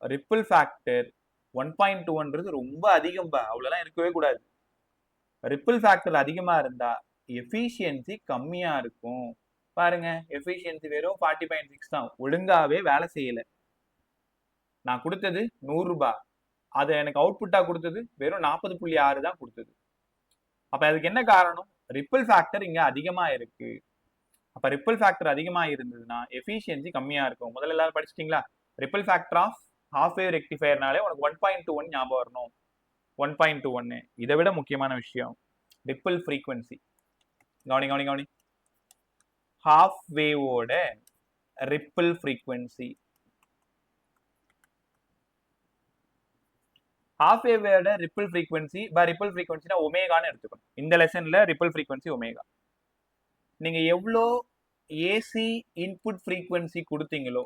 ரிப்பிள் ஃபேக்டர் 1.21ன்றது ரொம்ப அதிகம். அவ்வளோலாம் இருக்கவே கூடாது. ரிப்பிள் ஃபேக்டர் அதிகமா இருந்தா எஃபிஷியன்சி கம்மியா இருக்கும். பாருங்க, எஃபிஷியன்சி வெறும் 40.6 தான். ஒழுங்காவே வேலை செய்யல. நான் கொடுத்தது 100 ரூபாய், அது எனக்கு அவுட்புட்டா கொடுத்தது வெறும் 40.6 தான் கொடுத்தது. அப்ப அதுக்கு என்ன காரணம்? ரிப்பிள் ஃபேக்டர் இங்க அதிகமா இருக்கு. அப்ப ரிப்பிள் ஃபேக்டர் அதிகமா இருந்ததுன்னா எஃபிஷியன்சி கம்மியா இருக்கும். முதல்ல எல்லாரும் படிச்சிட்டீங்களா? Ripple factor of half wave ரெக்டிஃபயர்னாலே உனக்கு 1.21 ஞாபகம் வரணும். 1.21. இதை விட முக்கியமான விஷயம் ரிப்பிள் ஃப்ரீக்வன்சி. கவனி. ஹாஃப் வேவோட ரிப்பிள் ஃப்ரீக்வன்சி. ஹாஃப் வேவோட ரிப்பிள் ஃப்ரீக்வன்சி. ரிப்பிள் ஃப்ரீக்வன்சினா ஒமேகான்னு எடுத்துக்கணும். இந்த லெசன்ல ரிப்பிள் ஃப்ரீக்வன்சி ஒமேகா. நீங்க எவ்வளோ ஏசி இன்புட் ஃப்ரீக்வன்சி கொடுத்தீங்களோ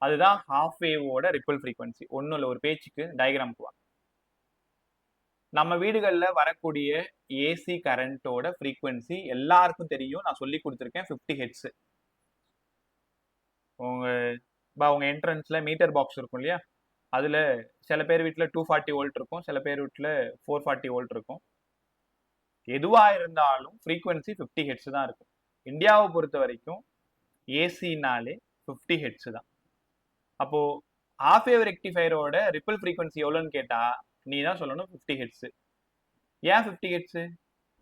அதுதான் ஹாஃப் வேவோட ரிப்பிள் ஃப்ரீக்வன்சி. ஒன்றும் இல்லை, ஒரு பேச்சுக்கு டயக்ராமுக்கு வா. நம்ம வீடுகளில் வரக்கூடிய ஏசி கரண்டோட ஃப்ரீக்வன்சி எல்லாருக்கும் தெரியும். நான் சொல்லி கொடுத்துருக்கேன், 50 ஹெர்ட்ஸ். உங்க என்ட்ரன்ஸ்ல மீட்டர் பாக்ஸ் இருக்கும் இல்லையா? அதுல சில பேர் வீட்டில் 240 வோல்ட் இருக்கும், சில பேர் வீட்டில் 440 வோல்ட் இருக்கும். எதுவா இருந்தாலும் ஃப்ரீக்வன்சி 50 ஹெர்ட்ஸ் தான் இருக்கும். இந்தியாவை பொறுத்த வரைக்கும் ஏசினாலே 50 ஹெர்ட்ஸ் தான். அப்போ ஹாஃப் வேவ் ரெக்டிஃபையரோட ரிப்பிள் ஃப்ரீக்வன்சி எவ்வளோன்னு கேட்டா நீ தான் சொல்லணும் 50 ஹெட்ஸ். ஏன் 50 ஹெட்ஸ்?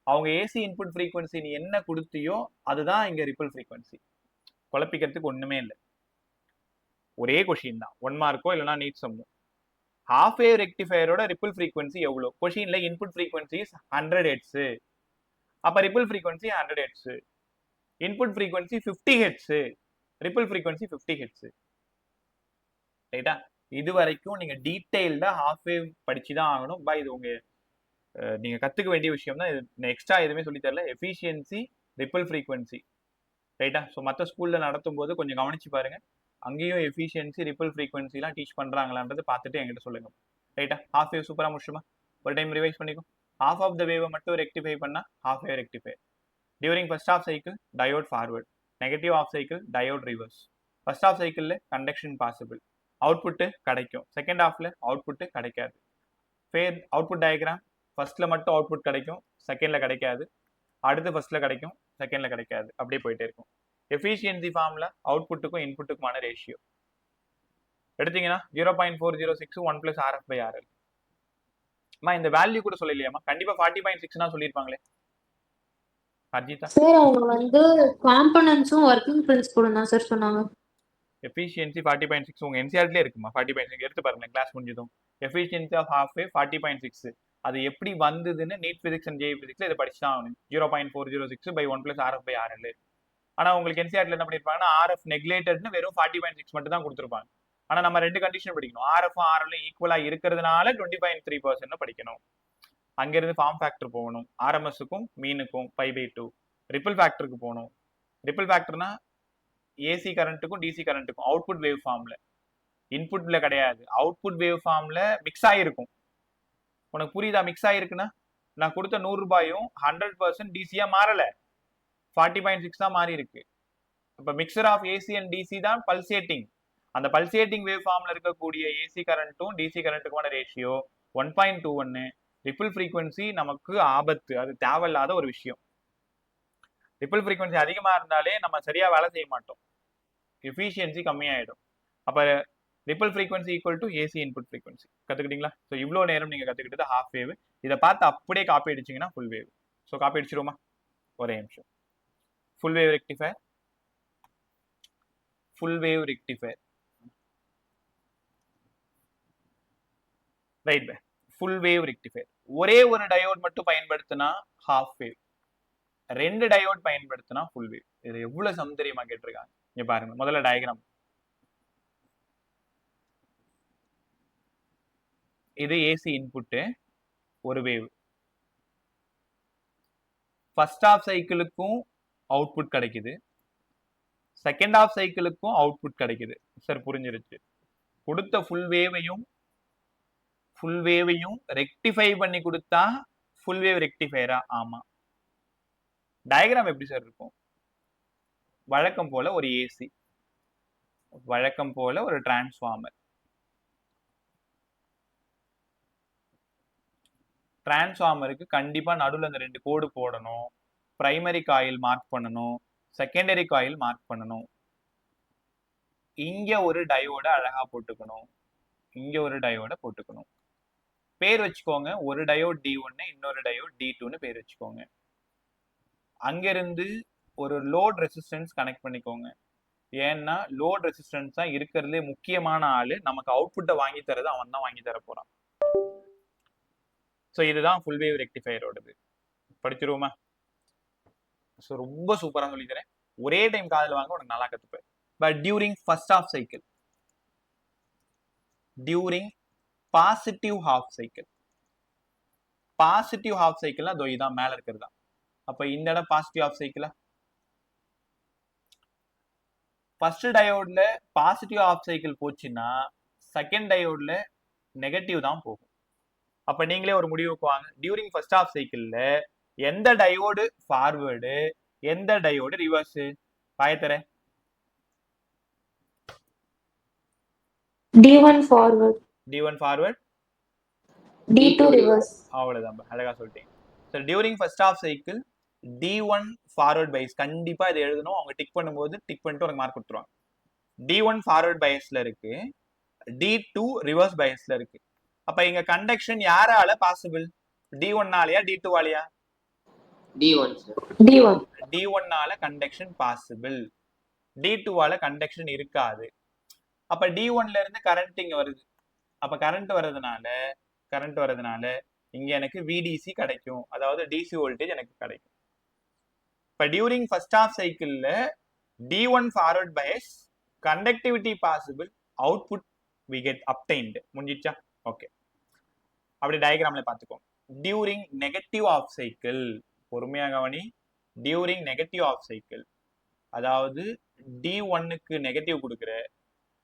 அவங்க ஏசி இன்புட் ஃப்ரீக்வன்சி நீ என்ன கொடுத்தியோ அதுதான் இங்க ரிப்பிள் ஃப்ரீக்வன்சி. குழப்பிக்கிறதுக்கு ஒண்ணுமே இல்லை, ஒரே கொஷின் தான், 1 மார்க்கோ இல்லைனா நீட் சம்மோ. ஹாஃப் வேவ் ரெக்டிஃபையரோட ரிப்பிள் ஃப்ரீக்வன்சி எவ்வளோ? கொஷின்ல இன்புட் ஃப்ரீக்வன்சி 100 ஹெட்ஸ், அப்ப ripple frequency 100 hertz. Input frequency 50 hertz, ripple frequency 50 hertz. ரைட்டா? இது வரைக்கும் நீங்க டீடைல்டா ஹாஃப் வேவ் படிச்சு தான் ஆகணும். பை இது உங்க நீங்க கத்துக்க வேண்டிய விஷயம் தான். இது எக்ஸ்ட்ரா எதுவுமே சொல்லி தரல. Efficiency, ripple frequency. ரைட்டா? ஸோ மற்ற ஸ்கூல்ல நடத்தும் போது கொஞ்சம் கவனிச்சு பாருங்க, அங்கேயும் எஃபிஷியன்சி ரிப்பிள் ஃப்ரீக்வன்சிலாம் டீச் பண்றாங்களான்றது பார்த்துட்டு என்கிட்ட சொல்லுங்க. ரைட்டா? ஹாஃப் வேவ் சூப்பரா முடிச்சுமா? ஒரு டைம் ரிவைஸ் பண்ணிக்கோ. ஹாஃப் ஆஃப் த வேவை மட்டும் ரெக்டிஃபை பண்ணா half wave rectify. During first half cycle diode forward, negative half cycle diode reverse. First half சைக்கிள்ல கண்டக்ஷன் பாசிபிள், அவுட்புட்டு கிடைக்கும். செகண்ட் ஹாஃப்ல அவுட்புட்டு கிடைக்காது. ஃபேர் அவுட்புட் டயக்ராம், ஃபர்ஸ்ட்ல மட்டும் அவுட்புட் கிடைக்கும், செகண்ட்ல கிடைக்காது. அடுத்து ஃபர்ஸ்ட்ல கிடைக்கும், செகண்ட்ல கிடைக்காது. அப்படியே போயிட்டே இருக்கும். எஃபிஷியன்சி ஃபார்ம்ல அவுட்புட்டுக்கும் இன்புட்டுக்குமான ரேஷியோ எடுத்தீங்கன்னா 0.406 1 + RF/RL. இந்த வேல்யூ கூட சொல்லலையாமா? கண்டிப்பா 40.6 சொல்லியிருப்பாங்களே அர்ஜிதா. சார் அவங்க வந்து காம்பனன்ட்ஸும் ஒர்க்கிங் பிரின்சிபலும் தான் சார் சொன்னாங்க. எஃபிஷியன்சி 40.6 உங்க என்சிஆர்டிலே இருக்குமா? 40.6 எடுத்து பாருங்க, கிளாஸ் முடிஞ்சதும். Efficiency of half wave 40.6. அது எப்படி வந்ததுன்னு நீட் பிசிக்ஸ் அண்ட் ஜேஇ பிசிக்ஸ்ல இதை படிச்சு தான் ஆகணும். 0.406 / 1 + RF/RL. ஆனா உங்களுக்கு என்சிஆர்டில என்ன பண்ணிருப்பாங்கன்னா RF நெக்லேட்டட்னு வெறும் 40.6 மட்டும் தான் கொடுத்துருப்பாங்க. ஆனா நம்ம ரெண்டு கண்டிஷன் படிக்கணும். RF RL ஈக்குவலா இருக்கிறதுனால 20.3% படிக்கணும். அங்கிருந்து ஃபார்ம் ஃபேக்டர் போகணும், RMSக்கும் மீனுக்கும் π/2. ரிப்பிள் ஃபேக்டருக்கு போகணும். ரிப்பிள் ஃபேக்டர்னா ஏசி கரண்ட்டுக்கும் டிசி கரண்ட்டுக்கும் அவுட்புட் வேவ் ஃபார்ம்ல, இன்புட்ல கிடையாது. அவுட்புட் வேவ் ஃபார்ம்ல மிக்ஸ் ஆயிருக்கும். உனக்கு புரியுதா? மிக்ஸ் ஆயிருக்குன்னா நான் கொடுத்த 100 ரூபாயும் 100% டிசியா மாறல, 40.6 தான் மாறி இருக்கு. இப்ப mixture of AC and DC தான் பல்சேட்டிங். அந்த பல்சேட்டிங் வேவ் ஃபார்ம்ல இருக்கக்கூடிய ஏசி கரண்ட்டும் டிசி கரண்ட்டுக்குமான ரேஷியோ 1.21. ரிப்பிள் ஃப்ரீக்வன்சி நமக்கு ஆபத்து, அது தேவையில்லாத ஒரு விஷயம். ரிப்பிள் ஃப்ரீக்வன்சி அதிகமா இருந்தாலே நம்ம சரியா வேலை செய்ய மாட்டோம், எஃபிஷியன்சி கம்மியாயிடும். அப்ப ripple frequency equal to AC input frequency. கத்துக்கிட்டீங்களா? ஸோ இவ்வளோ நேரம் நீங்க கத்துக்கிட்டது ஹாஃப் வேவ். இதை பார்த்து அப்படியே காப்பி அடிச்சிங்கன்னா ஃபுல் வேவ். ஸோ காப்பி அடிச்சிருவோமா? ஒரே நிமிஷம். Full wave rectifier, full wave rectifier. Right by full wave rectifier. ஒரே ஒரு டயோட் மட்டும் பயன்படுத்தினா ஹாஃப் வேவ், 2 டயோட் பயன்படுத்தினா ஃபுல் வேவ். இது எவ்வளவு சம் தெரியுமா கேட்டிருக்காங்க? இங்க பாருங்க, முதல்ல டயக்ராம். இது ஏசி இன்புட்டு, ஒரு வேவ். ஃபர்ஸ்ட் ஆஃப் சைக்கிளுக்கும் அவுட்புட் கிடைக்குது, செகண்ட் ஆஃப் சைக்கிளுக்கும் அவுட்புட் கிடைக்குது. சார் புரிஞ்சிருச்சு. கொடுத்த ஃபுல் வேவையும் ரெக்டிஃபை பண்ணி கொடுத்தா ஃபுல் வேவ் ரெக்டிஃபையரா? ஆமா. டயக்ராம் எப்படி சார் இருக்கும்? வழக்கம் போல ஒரு ஏசி, வழக்கம் போல ஒரு டிரான்ஸ்ஃபார்மர். டிரான்ஸ்ஃபார்மருக்கு கண்டிப்பா நடுவில் அந்த 2 கோடு போடணும். பிரைமரி காயில் மார்க் பண்ணணும், செகண்டரி காயில் மார்க் பண்ணணும். இங்க ஒரு டயோட அழகா போட்டுக்கணும், இங்க ஒரு டயோட போட்டுக்கணும். பேர் வச்சுக்கோங்க. ஒரு டயோட் D1, இன்னொரு டயோட் D2ன்னு பேர் வச்சுக்கோங்க. அங்கிருந்து ஒரு லோட் ரெசிஸ்டன்ஸ் கனெக்ட் பண்ணிக்கோங்க. ஏன்னா லோட் ரெசிஸ்டன்ஸ் தான் இருக்கிறதுலே முக்கியமான ஆளு. நமக்கு அவுட்புட்டை வாங்கி தரது அவன் தான் வாங்கி தர போறான். ஸோ இதுதான் ஃபுல் வேவ் ரெக்டிஃபையரோடது. படிச்சிருவோமா? ஸோ ரொம்ப சூப்பரா சொல்லி தரேன். ஒரே டைம் காதில் வாங்க, உனக்கு நல்லா கத்துப்பேன். But during first half cycle, during positive half cycle, positive half சைக்கிள்னா இதோ இதான் மேல இருக்கிறது தான். அப்ப இந்த இடம் பாசிட்டிவ் ஹாஃப் சைக்கிளா? ஃபர்ஸ்ட் டயோட்ல பாசிட்டிவ் ஹாஃப் சைக்கிள் போச்சுன்னா செகண்ட் டயோட்ல நெகட்டிவ் தான் போகும். அப்ப நீங்களே ஒரு முடிவுக்கு வாங்க. டியூரிங் ஃபர்ஸ்ட் ஹாஃப் சைக்கிள்ல எந்த டயோடு ஃபார்வர்டு, எந்த டயோடு ரிவர்ஸ்? பாயத்தர D1 forward, D1 forward, D2 reverse. அவ்வளவுதான், அழகா சொல்லிட்டீங்க. Sir during first half cycle D1 forward bias. கண்டிப்பா இதை எழுதணும். அவங்க டிக் பண்ணும்போது டிக் பண்ணிட்டு உனக்கு மார்க் கொடுத்துருவாங்க. D1 ஃபார்வர்ட் பயஸ்ல இருக்கு, D2 ரிவர்ஸ் பயஸ்ல இருக்கு. அப்ப இங்க கண்டக்ஷன் யாரால possible? D1 னாலயா D2 வாலயா? D1 sir. D1. D1 னால கண்டக்ஷன் பாசிபிள், D2 வால கண்டக்ஷன் இருக்காது. அப்ப D1 ல இருந்து கரண்ட் இங்க வருது. அப்ப கரண்ட் வர்றதுனால இங்க எனக்கு VDC கிடைக்கும், அதாவது DC வோல்டேஜ் எனக்கு கிடைக்கும். இப்ப டியூரிங் ஃபர்ஸ்ட் ஆஃப் சைக்கிள்ல D1 forward bias, conductivity possible, output we get obtained. முடிஞ்சிச்சா? ஓகே, அப்படி டயக்ராம்ல பார்த்துக்கோங்க. டியூரிங் நெகட்டிவ் ஆஃப் சைக்கிள், பொறுமையா கவனி. டியூரிங் நெகட்டிவ் ஆஃப் சைக்கிள், அதாவது D1க்கு நெகட்டிவ் கொடுக்குற,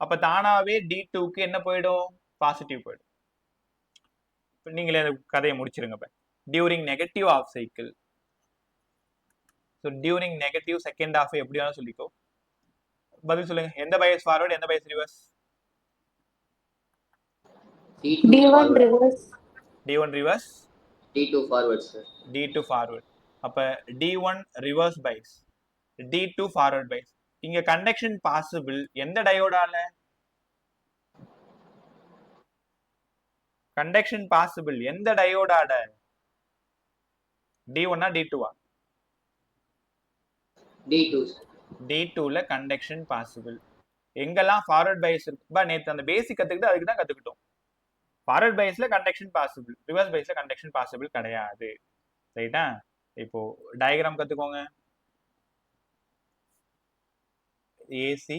அப்ப தானாவே D2க்கு என்ன போயிடும்? பாசிட்டிவ் போயிடும். நீங்களே அந்த கதையை முடிச்சிருங்க. During negative half cycle, so during negative second half எப்படி வேணாலும் சொல்லிக்கோ. பதில் சொல்லுங்க. எந்த பயஸ் ஃபார்வர்ட், எந்த bias reverse? D1 reverse. D1 reverse, D2 forward sir. D2 forward. அப்ப D1 reverse Paes, D2 forward Paes. இங்க கண்டக்ஷன் பாசிபிள் எந்த டயோடால? கண்டக்ஷன் பாசிபிள் எந்த டயோடால? D1 D2? D2 sir. D2ல கண்டக்ஷன் பாசிபிள். எங்கெல்லாம் ஃபார்வர்ட் பயஸ் இருக்கு? நேத்து அந்த பேசிக் கத்துக்கிட்டு அதுக்கு தான் கத்துக்கிட்டோம். ஃபார்வர்ட் பயஸ்ல கண்டக்ஷன் பாசிபிள், ரிவர்ஸ் பயஸ்ல கண்டக்ஷன் பாசிபிள் கிடையாது. ரைட்டா? இப்போ டயக்ராம் கத்துக்கோங்க. ஏசி,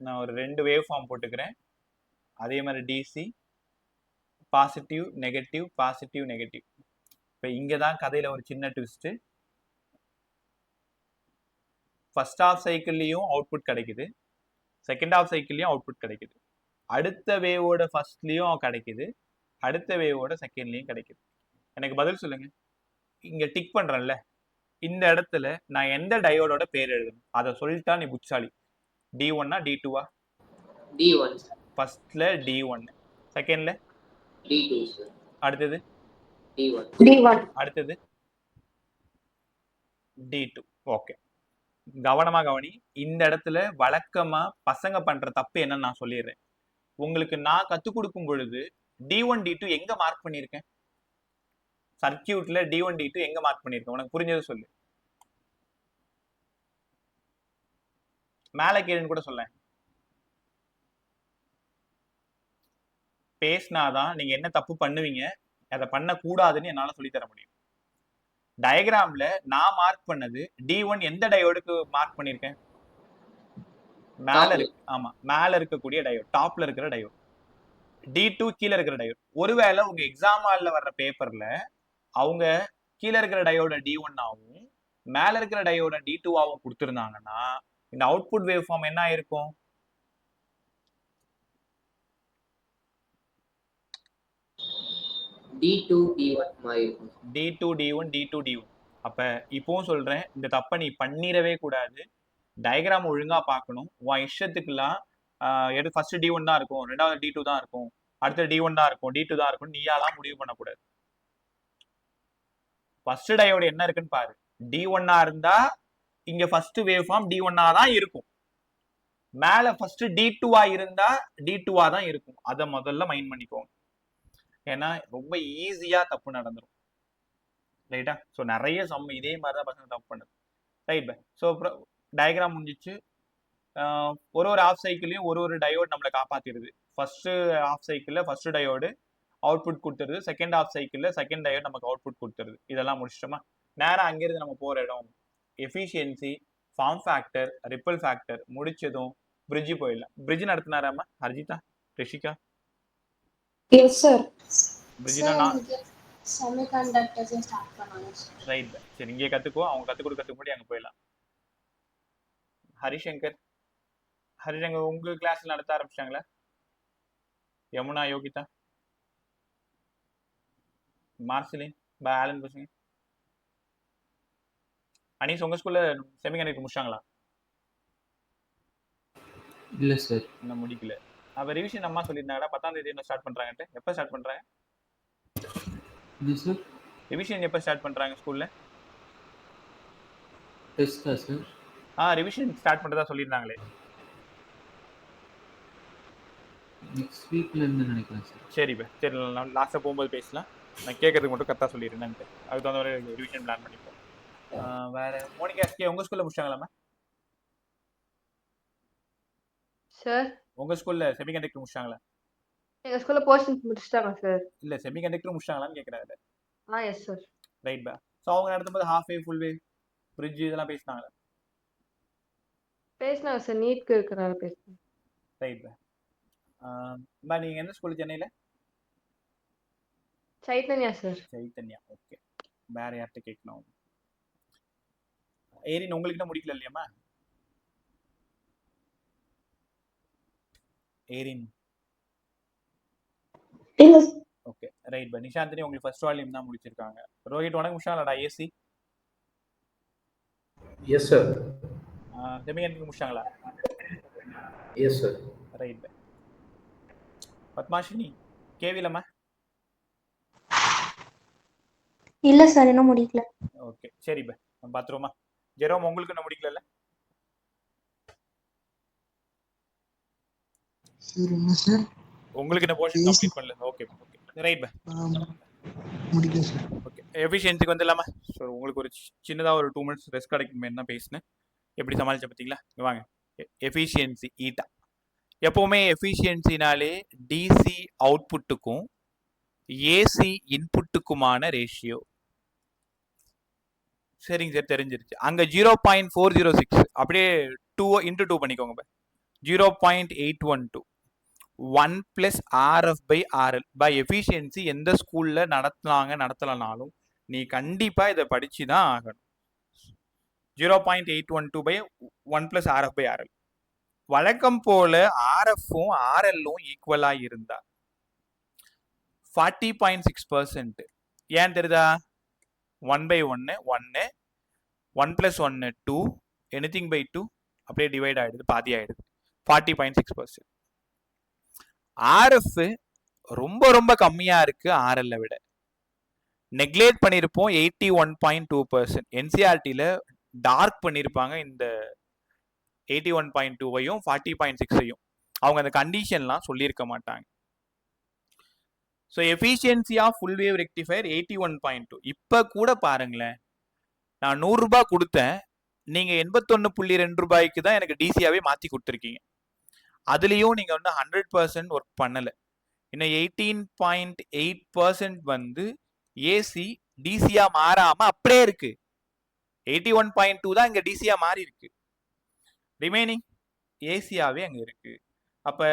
நான் ஒரு 2 வேவ் ஃபார்ம் போட்டுக்கிறேன். அதே மாதிரி DC, positive negative, positive negative. இப்போ இங்கே தான் கதையில் ஒரு சின்ன ட்விஸ்ட்டு. ஃபர்ஸ்ட் ஆஃப் சைக்கிள்லையும் அவுட்புட் கிடைக்குது, செகண்ட் ஆஃப் சைக்கிள்லையும் அவுட்புட் கிடைக்குது, அடுத்த வேவோட ஃபர்ஸ்ட்லேயும் கிடைக்குது, அடுத்த வேவோட செகண்ட்லேயும் கிடைக்குது. எனக்கு பதில் சொல்லுங்க. இங்கே டிக் பண்ணுறேன்ல, இந்த இடத்துல நான் எந்த டயோடோட பேர் எழுதணும்? அதை சொல்லிட்டா நீ புட்சாலி. D1 D2? D1 sir. ஃபர்ஸ்ட்ல D1, செகண்ட்ல D2 sir. அடுத்தது D1. D1. அடுத்தது D2. ஓகே, கவனமா கவனி. இந்த இடத்துல வழக்கமா பசங்க பண்ற தப்பு என்னன்னு நான் சொல்லிடுறேன். உங்களுக்கு நான் கத்துக் கொடுக்கும் பொழுது D1 D2 எங்க மார்க் பண்ணியிருக்கேன்? சர்க்கியூட்ல D1 D2 எங்க மார்க் பண்ணியிருக்கேன்? உனக்கு புரிஞ்சது சொல்லு. மேல கேளுன்னு கூட சொல்லேன். பேசினாதான் நீங்க என்ன தப்பு பண்ணுவீங்க, அதை பண்ணக்கூடாதுன்னு என்னால சொல்லி தர முடியும். டயக்ராம்ல நான் மார்க் பண்ணது D1 எந்த டயோடுக்கு மார்க் பண்ணிருக்கேன்? மேல இருக்கு. ஆமா, மேல இருக்கக்கூடிய டயோட், டாப்ல இருக்கிற டயோட். D2 கீழே இருக்கிற டயோட். ஒருவேளை உங்க எக்ஸாம் ஹால்ல வர்ற பேப்பர்ல அவங்க கீழே இருக்கிற டயோட D1 ஆகவும் மேல இருக்கிற டயோட D2 ஆகவும் கொடுத்திருந்தாங்கன்னா இந்த அவுட்புட் வேவ் ஃபார்ம் என்ன ஆயிருக்கும்? D2 D1 மாதிரி இருக்கும். D2 D1 D2 D1. அப்ப இப்பவும் சொல்றேன், இந்த தப்பை நீ பண்ணிடவே கூடாது. டயக்ராம் ஒழுங்கா பார்க்கணும். உன் இஷ்டத்துக்குலாம் எது ஃபர்ஸ்ட் D1 தான் இருக்கும், ரெண்டாவது D2 தான் இருக்கும், அடுத்த D1 தான் இருக்கும், D2 தான் இருக்கும், நீயாலாம் முடிவு பண்ணக்கூடாது. ஃபர்ஸ்ட் டயோடு என்ன இருக்குன்னு பாரு. D1 இருந்தா இங்க ஃபர்ஸ்ட் வேவ் ஃபார்ம் D1 தான் இருக்கும். மேல ஃபர்ஸ்ட் D2 இருந்தா D2 தான் இருக்கும். அதை முதல்ல மைண்ட் பண்ணிக்கோங்க. ஏன்னா ரொம்ப ஈஸியா தப்பு நடந்துடும். ரைட்டா? ஸோ நிறைய சம் இதே மாதிரி தான் பசங்க தப்பு பண்ணுது. ரைட். ஸோ டயக்ராம் முடிஞ்சிச்சு. ஒரு ஆஃப் சைக்கிளையும் ஒரு டயோடு நம்மளை காப்பாத்திடுது. ஃபர்ஸ்ட் ஆஃப் சைக்கிளில் ஃபர்ஸ்ட் டயோடு அவுட்புட் கொடுத்துருது, செகண்ட் ஆஃப் சைக்கிளில் செகண்ட் டயோடு நமக்கு அவுட்புட் கொடுத்துருது. இதெல்லாம் முடிச்சிட்டோமா? நேரம் அங்கிருந்து நம்ம போற இடம் efficiency, form factor, ripple factor முடிச்சதும் பிரிட்ஜ் போயிடலாம். பிரிட்ஜ் நடத்தினாராமா ஹர்ஜிதா, ரிஷிகா? Yes sir. பிரிட்ஜ்னா நான் Semiconductors ஸ்டார்ட் பண்ணாங்க. ரைட். சரி, இங்கே கத்துக்கோ, அவங்க கத்துக் கொடுக்கறதுக்கு முன்னாடி அங்கே போயிடலாம். ஹரிசங்கர், உங்க கிளாஸ்ல நடத்த ஆரம்பிச்சிட்டாங்களா? யமுனா, யோகிதா, மார்சிலின், ஆலன் பசங்க, அனீஸ் உங்க ஸ்கூல்ல செமிகண்டக்டர் முடிச்சாங்களா? இல்ல சார். இன்னும் முடிக்கல. அப்ப ரிவிஷன் அம்மா சொல்லியிருந்தாங்கடா 10ஆம் தேதி என்ன ஸ்டார்ட் பண்றாங்கன்ட்டு. எப்ப ஸ்டார்ட் பண்றாங்க இது சார் ரிவிஷன்? எப்ப ஸ்டார்ட் பண்றாங்க ஸ்கூல்ல? டெஸ்டா சார்? ரிவிஷன் ஸ்டார்ட் பண்றதா சொல்லியிருந்தாங்களே. நெக்ஸ்ட் வீக்லேருந்து நினைக்கிறேன் சார். சரி பே, சரி நான் லாஸ்ட்டாக போகும்போது பேசலாம். நான் கேட்கறதுக்கு மட்டும் கரெக்டாக சொல்லிடுறேன்ட்டு அதுக்கு தகுந்த மாதிரி ரிவிஷன் பிளான் பண்ணிப்போம். வேற மோனிகா எஸ்கே உங்கள் ஸ்கூலில் முடிச்சாங்களாமா? சார் உங்கள் ஸ்கூலில் செமிகண்டக்டர் முடிச்சாங்களா? எங்கள் ஸ்கூலில் போர்ஷன்ஸ் முடிச்சிட்டாங்க சார். இல்லை செமிகண்டக்டர் முடிச்சாங்களான்னு கேட்குறாரு. Yes sir. ரைட் பே. ஸோ அவங்க நடத்தும்போது half wave full wave bridge இதெல்லாம் பேசினாங்களா? பேசினாங்க சார், நீட்க்கு இருக்கிறனால பேசினாங்க. ரைட் பே. பா நீங்கள் எந்த ஸ்கூல் சென்னையில்? சைத்தன்யா சார். சைத்தன்யா. ஓகே. வேற யார்கிட்ட கேட்கணும்? ஏரின் உங்களுக்கு இன்னும் முடிக்கல இல்லையாம்மா? ஏரின் ஓகே ரைட் பா. நிஷாந்தினி உங்களுக்கு ஃபர்ஸ்ட் வால்யூம் தான் முடிச்சிருக்காங்க. ரோஹித் உனக்கு முடிச்சாங்களாடா ஏசி? Yes sir. செமிகண்டக்டர் முடிச்சாங்களா? Yes sir. ரைட் பா. பத்மாஷினி கேவிலம்மா? இல்ல சார், இன்னும் முடிக்கல. ஓகே சரி பா, நம்ம பார்த்துருவோமா. ஜெரோம் உங்களுக்கு இன்னும் முடிக்கல? சார் என்ன சார்? உங்களுக்கு என்ன போர்ஷன் கம்ப்ளீட் பண்ணல? ஓகே ஓகே ரைட் பா. முடிக்கல சார். ஓகே எஃபிஷியன்சிக்கு வந்துடலாமா? ஸோ உங்களுக்கு ஒரு சின்னதாக ஒரு 2 minutes ரெஸ்ட் கிடைக்குமே தான் பேசினேன். எப்படி சமாளிச்ச பார்த்தீங்களா? வாங்க. Efficiency eta. எப்போவுமே எஃபிஷியன்சினாலே டிசி அவுட்புட்டுக்கும் ஏசி இன்புட்டுக்குமான ரேஷியோ. சரிங்க சார், தெரிஞ்சிருச்சு. அங்கே 0.406 அப்படியே 2 × 2 பண்ணிக்கோங்க. 0.812 1 + RF/RL பை எஃபிஷியன்சி. எந்த ஸ்கூலில் நடத்தலனாலும் நீ கண்டிப்பாக இதை படித்து தான் ஆகணும். 0.812 1 + RF/RL. வழக்கம் போல RF-உம் RL-உம் ஈக்குவலாக இருந்தா 40.6%. ஏன் தெரியுதா? 1/1 1 1 + 1 2 எனிதிங் பை 2 அப்படியே டிவைட் ஆகிடுது, பாதி ஆகிடுது. 40.6%. RF ரொம்ப ரொம்ப கம்மியாக இருக்குது RL விட. நெக்லேட் பண்ணியிருப்போம் 81.2%. NCERT-ல டார்க் பண்ணியிருப்பாங்க இந்த 81.2-ஐயும் 40.6-ஐயும். அவங்க அந்த கண்டிஷன்லாம் சொல்லியிருக்க மாட்டாங்க. So efficiency of full wave rectifier 81.2. இப்போ கூட பாருங்களேன், நான் 100 ரூபாய் கொடுத்தேன், நீங்கள் 81.2 ரூபாய்க்கு தான் எனக்கு டிசியாவே மாற்றி கொடுத்துருக்கீங்க. அதுலேயும் நீங்கள் வந்து 100% ஒர்க் பண்ணலை. இன்னும் 18.8% வந்து ஏசி டிசியாக மாறாமல் அப்படியே இருக்கு. 81.2 தான் இங்கே டிசியாக மாறி இருக்கு. ரிமைனிங் ஏசியாவே அங்கே இருக்கு. அப்போ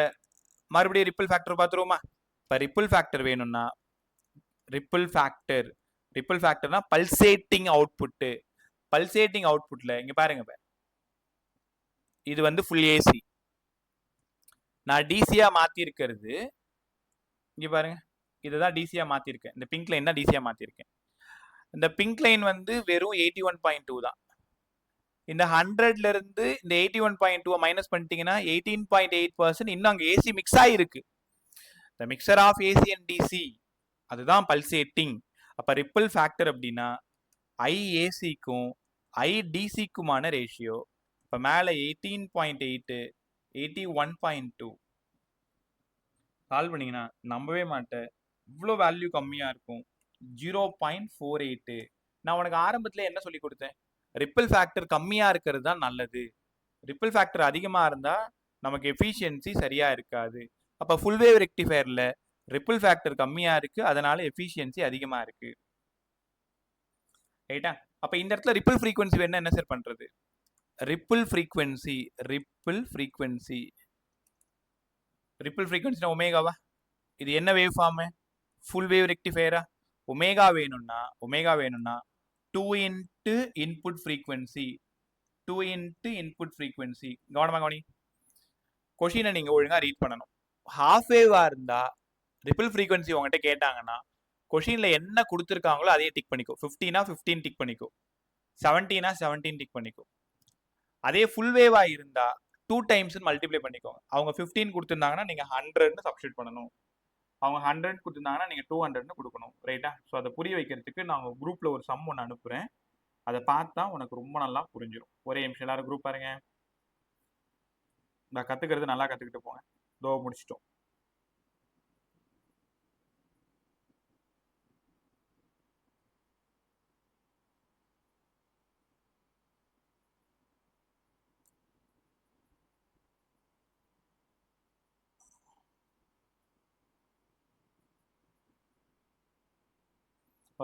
மறுபடியும் ரிப்பிள் ஃபேக்டர் பார்த்துருவோமா? இப்போ ரிப்பிள் ஃபேக்டர் வேணும்னா ரிப்பிள் ஃபேக்டர்னா பல்சேட்டிங் அவுட்புட்டு. பல்சேட்டிங் அவுட்புட்டில் இங்கே பாருங்க, இது வந்து ஃபுல் ஏசி. நான் டிசியாக மாற்றிருக்கிறது இங்கே பாருங்க, இதுதான் டிசியாக மாற்றிருக்கேன். இந்த பிங்க் லைன் தான் டிசியாக மாற்றிருக்கேன். இந்த பிங்க் லைன் வந்து வெறும் 81.2 தான். இந்த 100ல இருந்து இந்த 81.2 மைனஸ் பண்ணிட்டீங்கன்னா 18.8% இன்னும் அங்கே ஏசி மிக்ஸ் ஆகிருக்கு. The mixture of AC and DC, அதுதான் பல்சேட்டிங். அப்போ ரிப்பிள் ஃபேக்டர் அப்படின்னா ஐஏசிக்கும் ஐடிசிக்குமான ரேஷியோ. இப்போ மேலே 18.8 81.2 சால்வ் பண்ணிங்கன்னா நம்பவே மாட்டேன், இவ்வளோ வேல்யூ கம்மியாக இருக்கும். 0.48. நான் உனக்கு ஆரம்பத்தில் என்ன சொல்லி கொடுத்தேன்? ரிப்பிள் ஃபேக்டர் கம்மியாக இருக்கிறது தான் நல்லது. ரிப்பிள் ஃபேக்டர் அதிகமாக இருந்தால் நமக்கு எஃபிஷியன்சி சரியாக இருக்காது. அப்போ ஃபுல் வேவ் ரெக்டிஃபயரில் ரிப்பிள் ஃபேக்டர் கம்மியாக இருக்குது, அதனால எஃபிஷியன்சி அதிகமாக இருக்குது. ரைட்டா? அப்போ இந்த இடத்துல ரிப்பிள் ஃப்ரீக்வன்சி வேணா என்ன சார் பண்ணுறது? ரிப்பிள் ஃப்ரீக்வன்சினா ஒமேகாவா? இது என்ன வேவ் ஃபார்மு? ஃபுல் வேவ் ரெக்டிஃபயரா? ஒமேகா வேணும்னா 2 × இன்புட் ஃப்ரீக்வன்சி. கவனமாக கவனி. கொஷினை நீங்கள் ஒழுங்காக ரீட் பண்ணணும். ஹாஃப் வேவாக இருந்தால் ரிப்பிள் ஃப்ரீக்வன்சி உங்கள்கிட்ட கேட்டாங்கன்னா கொஷினில் என்ன கொடுத்துருக்காங்களோ அதையே டிக் பண்ணிக்கோ. 15 15 டிக் பண்ணிக்கோ. 17 17 டிக் பண்ணிக்கோ. அதே ஃபுல் வேவாக இருந்தால் 2 டைம்ஸ் மல்டிப்ளை பண்ணிக்கோங்க. அவங்க 15 கொடுத்துருந்தாங்கன்னா நீங்கள் 100ன்னு சப்ஸ்டியூட் பண்ணணும். அவங்க 100 கொடுத்துருந்தாங்கன்னா நீங்கள் 200ன்னு கொடுக்கணும். ரைட்டா? ஸோ அதை புரிய வைக்கிறதுக்கு நான் குரூப்பில் ஒரு சம் ஒன்று அனுப்புகிறேன். அதை பார்த்தா உனக்கு ரொம்ப நல்லா புரிஞ்சிடும். ஒரே நிமிஷம் எல்லாரும் குரூப் பாருங்க. நான் கற்றுக்கிறது நல்லா கற்றுக்கிட்டு போங்க. தோ முடிச்சிட்டோம்.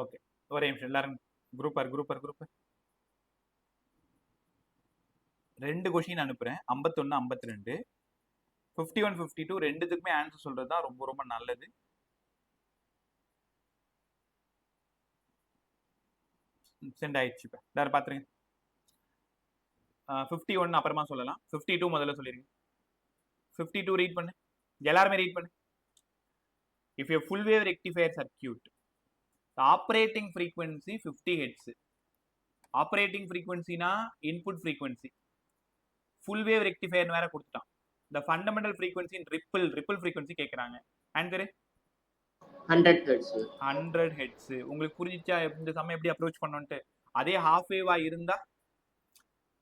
ஓகே, ஒரே நிமிஷம் எல்லாரும் குரூப்பர் 2 கொஷின் அனுப்புறேன். 51 52 51 52 ரெண்டுத்துக்குமே ஆன்சர் சொல்றது தான் ரொம்ப ரொம்ப நல்லது. சென்ட் ஆயிடுச்சு. இப்போ எல்லாரும் பாத்துருங்க. 51 அப்புறமா சொல்லலாம். 52 முதல்ல சொல்லிருங்க. 52 ரீட் பண்ணு, எல்லாருமே ரீட் பண்ணு. If a full wave rectifier circuit, the operating frequency 50 Hz. Operating frequency na input frequency. Full wave rectifier வேற கொடுத்துட்டான். The fundamental frequency in ripple frequency கேக்குறாங்க. Answer 100 Hz sir. 100 Hz. உங்களுக்கு புரிஞ்சிச்சா இந்த சமயம் எப்படி அப்ரோச் பண்ணணும்ட்டு? அதே half wave இருந்தா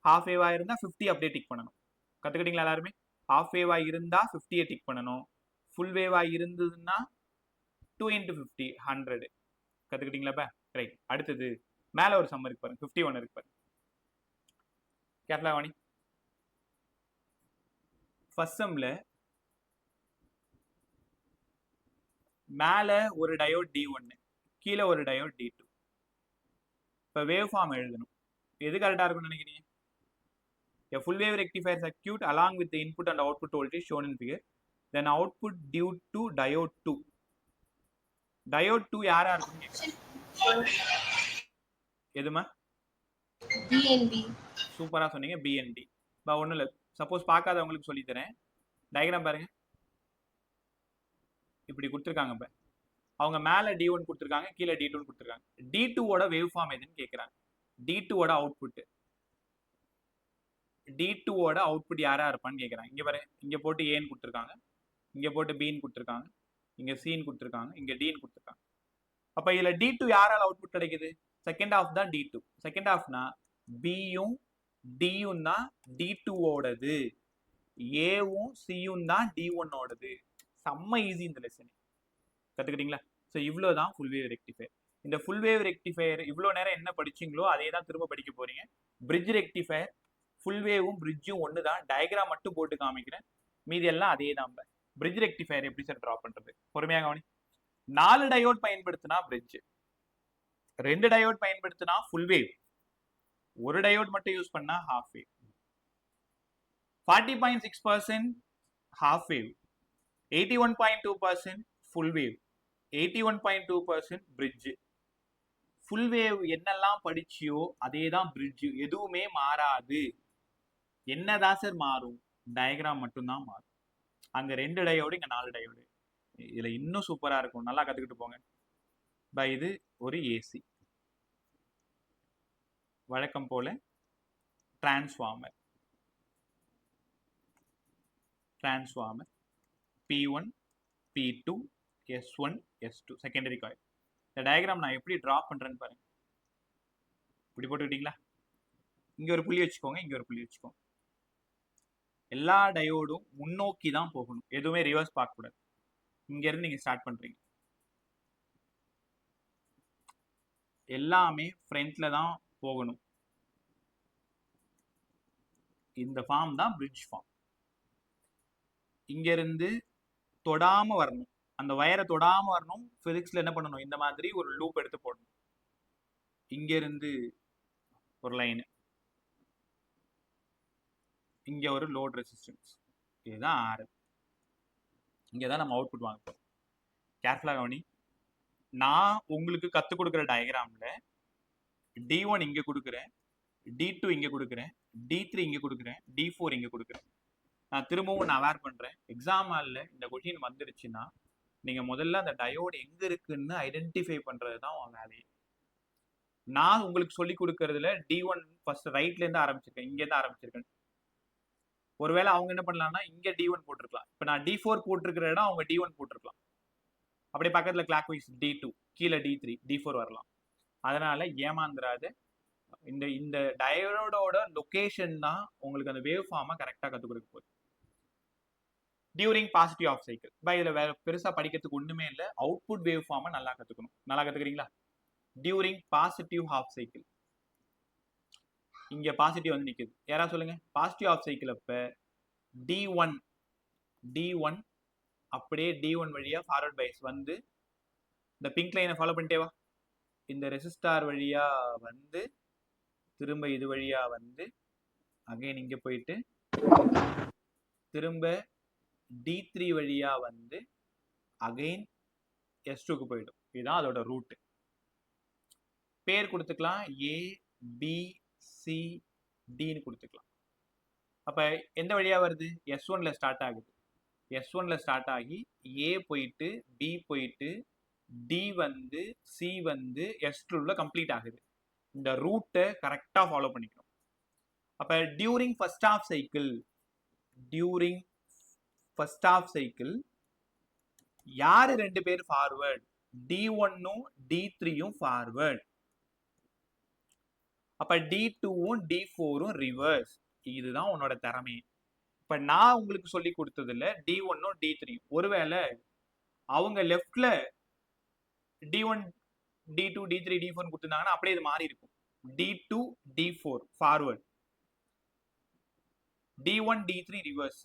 50 அப்படியே டிக் பண்ணணும். கத்துக்கிட்டீங்களா எல்லாருமே? half wave இருந்தா 50 டிக் பண்ணணும். full wave இருந்ததுன்னா 2 into 50 100. கத்துக்கிட்டீங்களா? ரைட். அடுத்தது மேல ஒரு சம் இருக்கு பாருங்க, 51 இருக்கு பாருங்க. கேர்ஃபுல்லா வாணி. ஃபர்ஸ்ட் சம்ல மேல ஒரு டயோட் D1, கீழே ஒரு டயோட் D2. இப்போ வேவ் ஃபார்ம் எழுதணும். எது கரெக்டா இருக்கும்னு நினைக்கிறீங்க? A full wave rectifier circuit along with the input and output voltage shown in figure, then output due to diode 2. Diode 2 யாரா இருக்கும்னு கேக்குறாங்க. எதுமா? BNB. சூப்பரா சொன்னீங்க, BND. ஒன்றும் இல்லை, சப்போஸ் பார்க்காதவங்களுக்கு சொல்லி தரேன். டயக்ராம் பாருங்க, இப்படி கொடுத்துருக்காங்க. இப்போ அவங்க மேலே D1 கொடுத்துருக்காங்க, கீழே D2 கொடுத்துருக்காங்க. D2ஓட வேவ் ஃபார்ம் எதுன்னு கேட்குறாங்க. D2ஓட அவுட்புட், D2ஓட அவுட்புட் யாரா இருப்பான்னு கேட்குறாங்க. இங்கே பாருங்க, இங்கே போட்டு ஏன்னு கொடுத்துருக்காங்க, இங்கே போட்டு பின்னு கொடுத்துருக்காங்க, இங்கே சின்னு கொடுத்துருக்காங்க, இங்கே டின்னு கொடுத்துருக்காங்க. அப்போ இதில் D2 யாரால் அவுட்புட் கிடைக்குது? செகண்ட் ஹாஃப் தான் D2. செகண்ட் ஹாஃப்னா பியும் டியும் தான் D2ஓடது, ஏவும் சியும் தான் D1ஓடது. செம்ம ஈஸி இந்த லெசன். கற்றுக்கிட்டீங்களா? ஸோ இவ்வளோ தான் ஃபுல் வேவ் ரெக்டிஃபயர். இந்த ஃபுல் வேவ் ரெக்டிஃபயர் இவ்வளோ நேரம் என்ன படிச்சிங்களோ அதே தான் திரும்ப படிக்க போறீங்க. பிரிட்ஜ் ரெக்டிஃபயர், ஃபுல் வேவும் பிரிட்ஜும் ஒன்று தான். டயக்ராம் மட்டும் போட்டு காமிக்கிறேன், மீதி எல்லாம் அதே தான். பிரிட்ஜ் ரெக்டிஃபயர் எப்படி சார் ட்ரா பண்றது? பொறுமையாக கவனி. 4 டயோட் பயன்படுத்தினா பிரிட்ஜ், 2 டயோட் பயன்படுத்தினா ஃபுல் வேவ், 1 டயோட் மட்டும் யூஸ் பண்ணா half wave. 40.6% half wave, 81.2% full wave, 81.2% bridge. full wave என்னெல்லாம் படிச்சியோ அதே தான் bridge, எதுவுமே மாறாது. என்னதான் சார் மாறும்? டயக்ராம் மட்டும்தான் மாறும். அங்க 2 டயோடு, இங்க 4 டயோடு. இதுல இன்னும் சூப்பரா இருக்கும், நல்லா கத்துக்கிட்டு போங்க. இது ஒரு ஏசி, வழக்கம் போல transformer P1 P2 S1 S2 secondary coil. இந்த டயக்ராம் நான் எப்படி டிரா பண்றேன்னு பாருங்க. இப்படி போட்டுக்கிட்டீங்களா? இங்க ஒரு புள்ளி வச்சுக்கோங்க, இங்க ஒரு புள்ளி வச்சுக்கோங்க. எல்லா டயோடும் முன்னோக்கி தான் போகணும், எதுவுமே ரிவர்ஸ் பார்க்க கூடாது. இங்க இருந்து நீங்க ஸ்டார்ட் பண்றீங்க, எல்லாமே ஃப்ரண்ட்ல தான் போகணும். இந்த ஃபார்ம் தான் பிரிட்ஜ் ஃபார்ம். இங்க இருந்து தொடாம வரணும், அந்த வயரை தொடாம வரணும். பிசிக்ஸ்ல என்ன பண்ணணும்? இந்த மாதிரி ஒரு லூப் எடுத்து போடணும். இங்க இருந்து ஒரு லைன், இங்க ஒரு லோட் ரெசிஸ்டன்ஸ், இதுதான் ஆர். இங்கதான் நம்ம அவுட்புட் வாங்க போறோம். கேர்ஃபுல்லா கவனி. நான் உங்களுக்கு கத்து கொடுக்குற டயக்ராம்ல D1 இங்க கொடுக்குறேன், D2 இங்க கொடுக்குறேன், D3 இங்க கொடுக்குறேன், D4 இங்க கொடுக்குறேன். நான் திரும்பவும் நான் அவேர் பண்றேன், எக்ஸாம் ஹால்ல இந்த கொஸ்டின் வந்துருச்சுன்னா நீங்க முதல்ல அந்த டயோடு எங்க இருக்குன்னு ஐடென்டிஃபை பண்றது தான் உங்க வேலையை. நான் உங்களுக்கு சொல்லி கொடுக்கறதுல D1 ஃபர்ஸ்ட் ரைட்ல இருந்து ஆரம்பிச்சிருக்கேன், இங்க இருந்து ஆரம்பிச்சிருக்கேன். ஒருவேளை அவங்க என்ன பண்ணலாம்னா இங்க D1 போட்டிருக்கலாம், இப்ப நான் D4 போட்டிருக்கிற இடம் அவங்க D1 போட்டிருக்கலாம். அப்படியே பக்கத்துல கிளாக் வைஸ் D2, கீழே D3, D4 வரலாம். அதனால ஏமாந்துராது. இந்த டயோடோட லொகேஷன் தான் உங்களுக்கு அந்த வேவ் ஃபார்மை கரெக்டா கற்றுக் கொடுக்க போகுது. During positive half cycle. இதுல வேற பெருசா படிக்கிறதுக்கு ஒண்ணுமே இல்லை, அவுட்புட் வேவ் ஃபார்மை நல்லா கத்துக்கணும். நல்லா கத்துக்கிறீங்களா? டியூரிங் பாசிட்டிவ் ஹாஃப் சைக்கிள், இங்க பாசிட்டிவ் வந்து நிக்குது. யாராவது சொல்லுங்க, பாசிட்டிவ் ஆஃப் சைக்கிள் அப்ப D1 அப்படியே D1 வழியா ஃபார்வர்ட் பைஸ் வந்து இந்த பிங்க் லைனை ஃபாலோ பண்ணிட்டே வா. இந்த ரெசிஸ்டார் வழியா வந்து திரும்ப இது வழியா வந்து அகைன் இங்க போயிட்டு திரும்ப D3 வழியா வந்து அகைன் S2க்கு போயிடும். இதுதான் அதோட ரூட். பேர் கொடுத்துக்கலாம், A B C Dன்னு கொடுத்துக்கலாம். அப்ப எந்த வழியா வருது? S1ல ஸ்டார்ட் ஆகுது. S1ல ஸ்டார்ட் ஆகி A போயிட்டு B போயிட்டு D வந்து C வந்து S2ல கம்ப்ளீட் ஆகுது. இந்த ரூட்டை கரெக்டா ஃபாலோ பண்ணிக்கணும். அப்ப டியூரிங் ஃபர்ஸ்ட் ஆஃப் சைக்கிள் யாரு 2 பேர் ஃபார்வர்ட்? D1ம் D3யும் ஃபார்வர்ட். அப்ப D2ம் D4ம் ரிவர்ஸ். இதுதான் உன்னோட திறமை. இப்ப நான் உங்களுக்கு சொல்லி கொடுத்ததுல D1ம் D3யும் ஒருவேளை அவங்க லெஃப்ட்ல D1 D2 D3 D4 கொடுத்திருந்தாங்கன்னா அப்படியே இது மாறி இருக்கும். D2 D4 forward, D1 D3 reverse.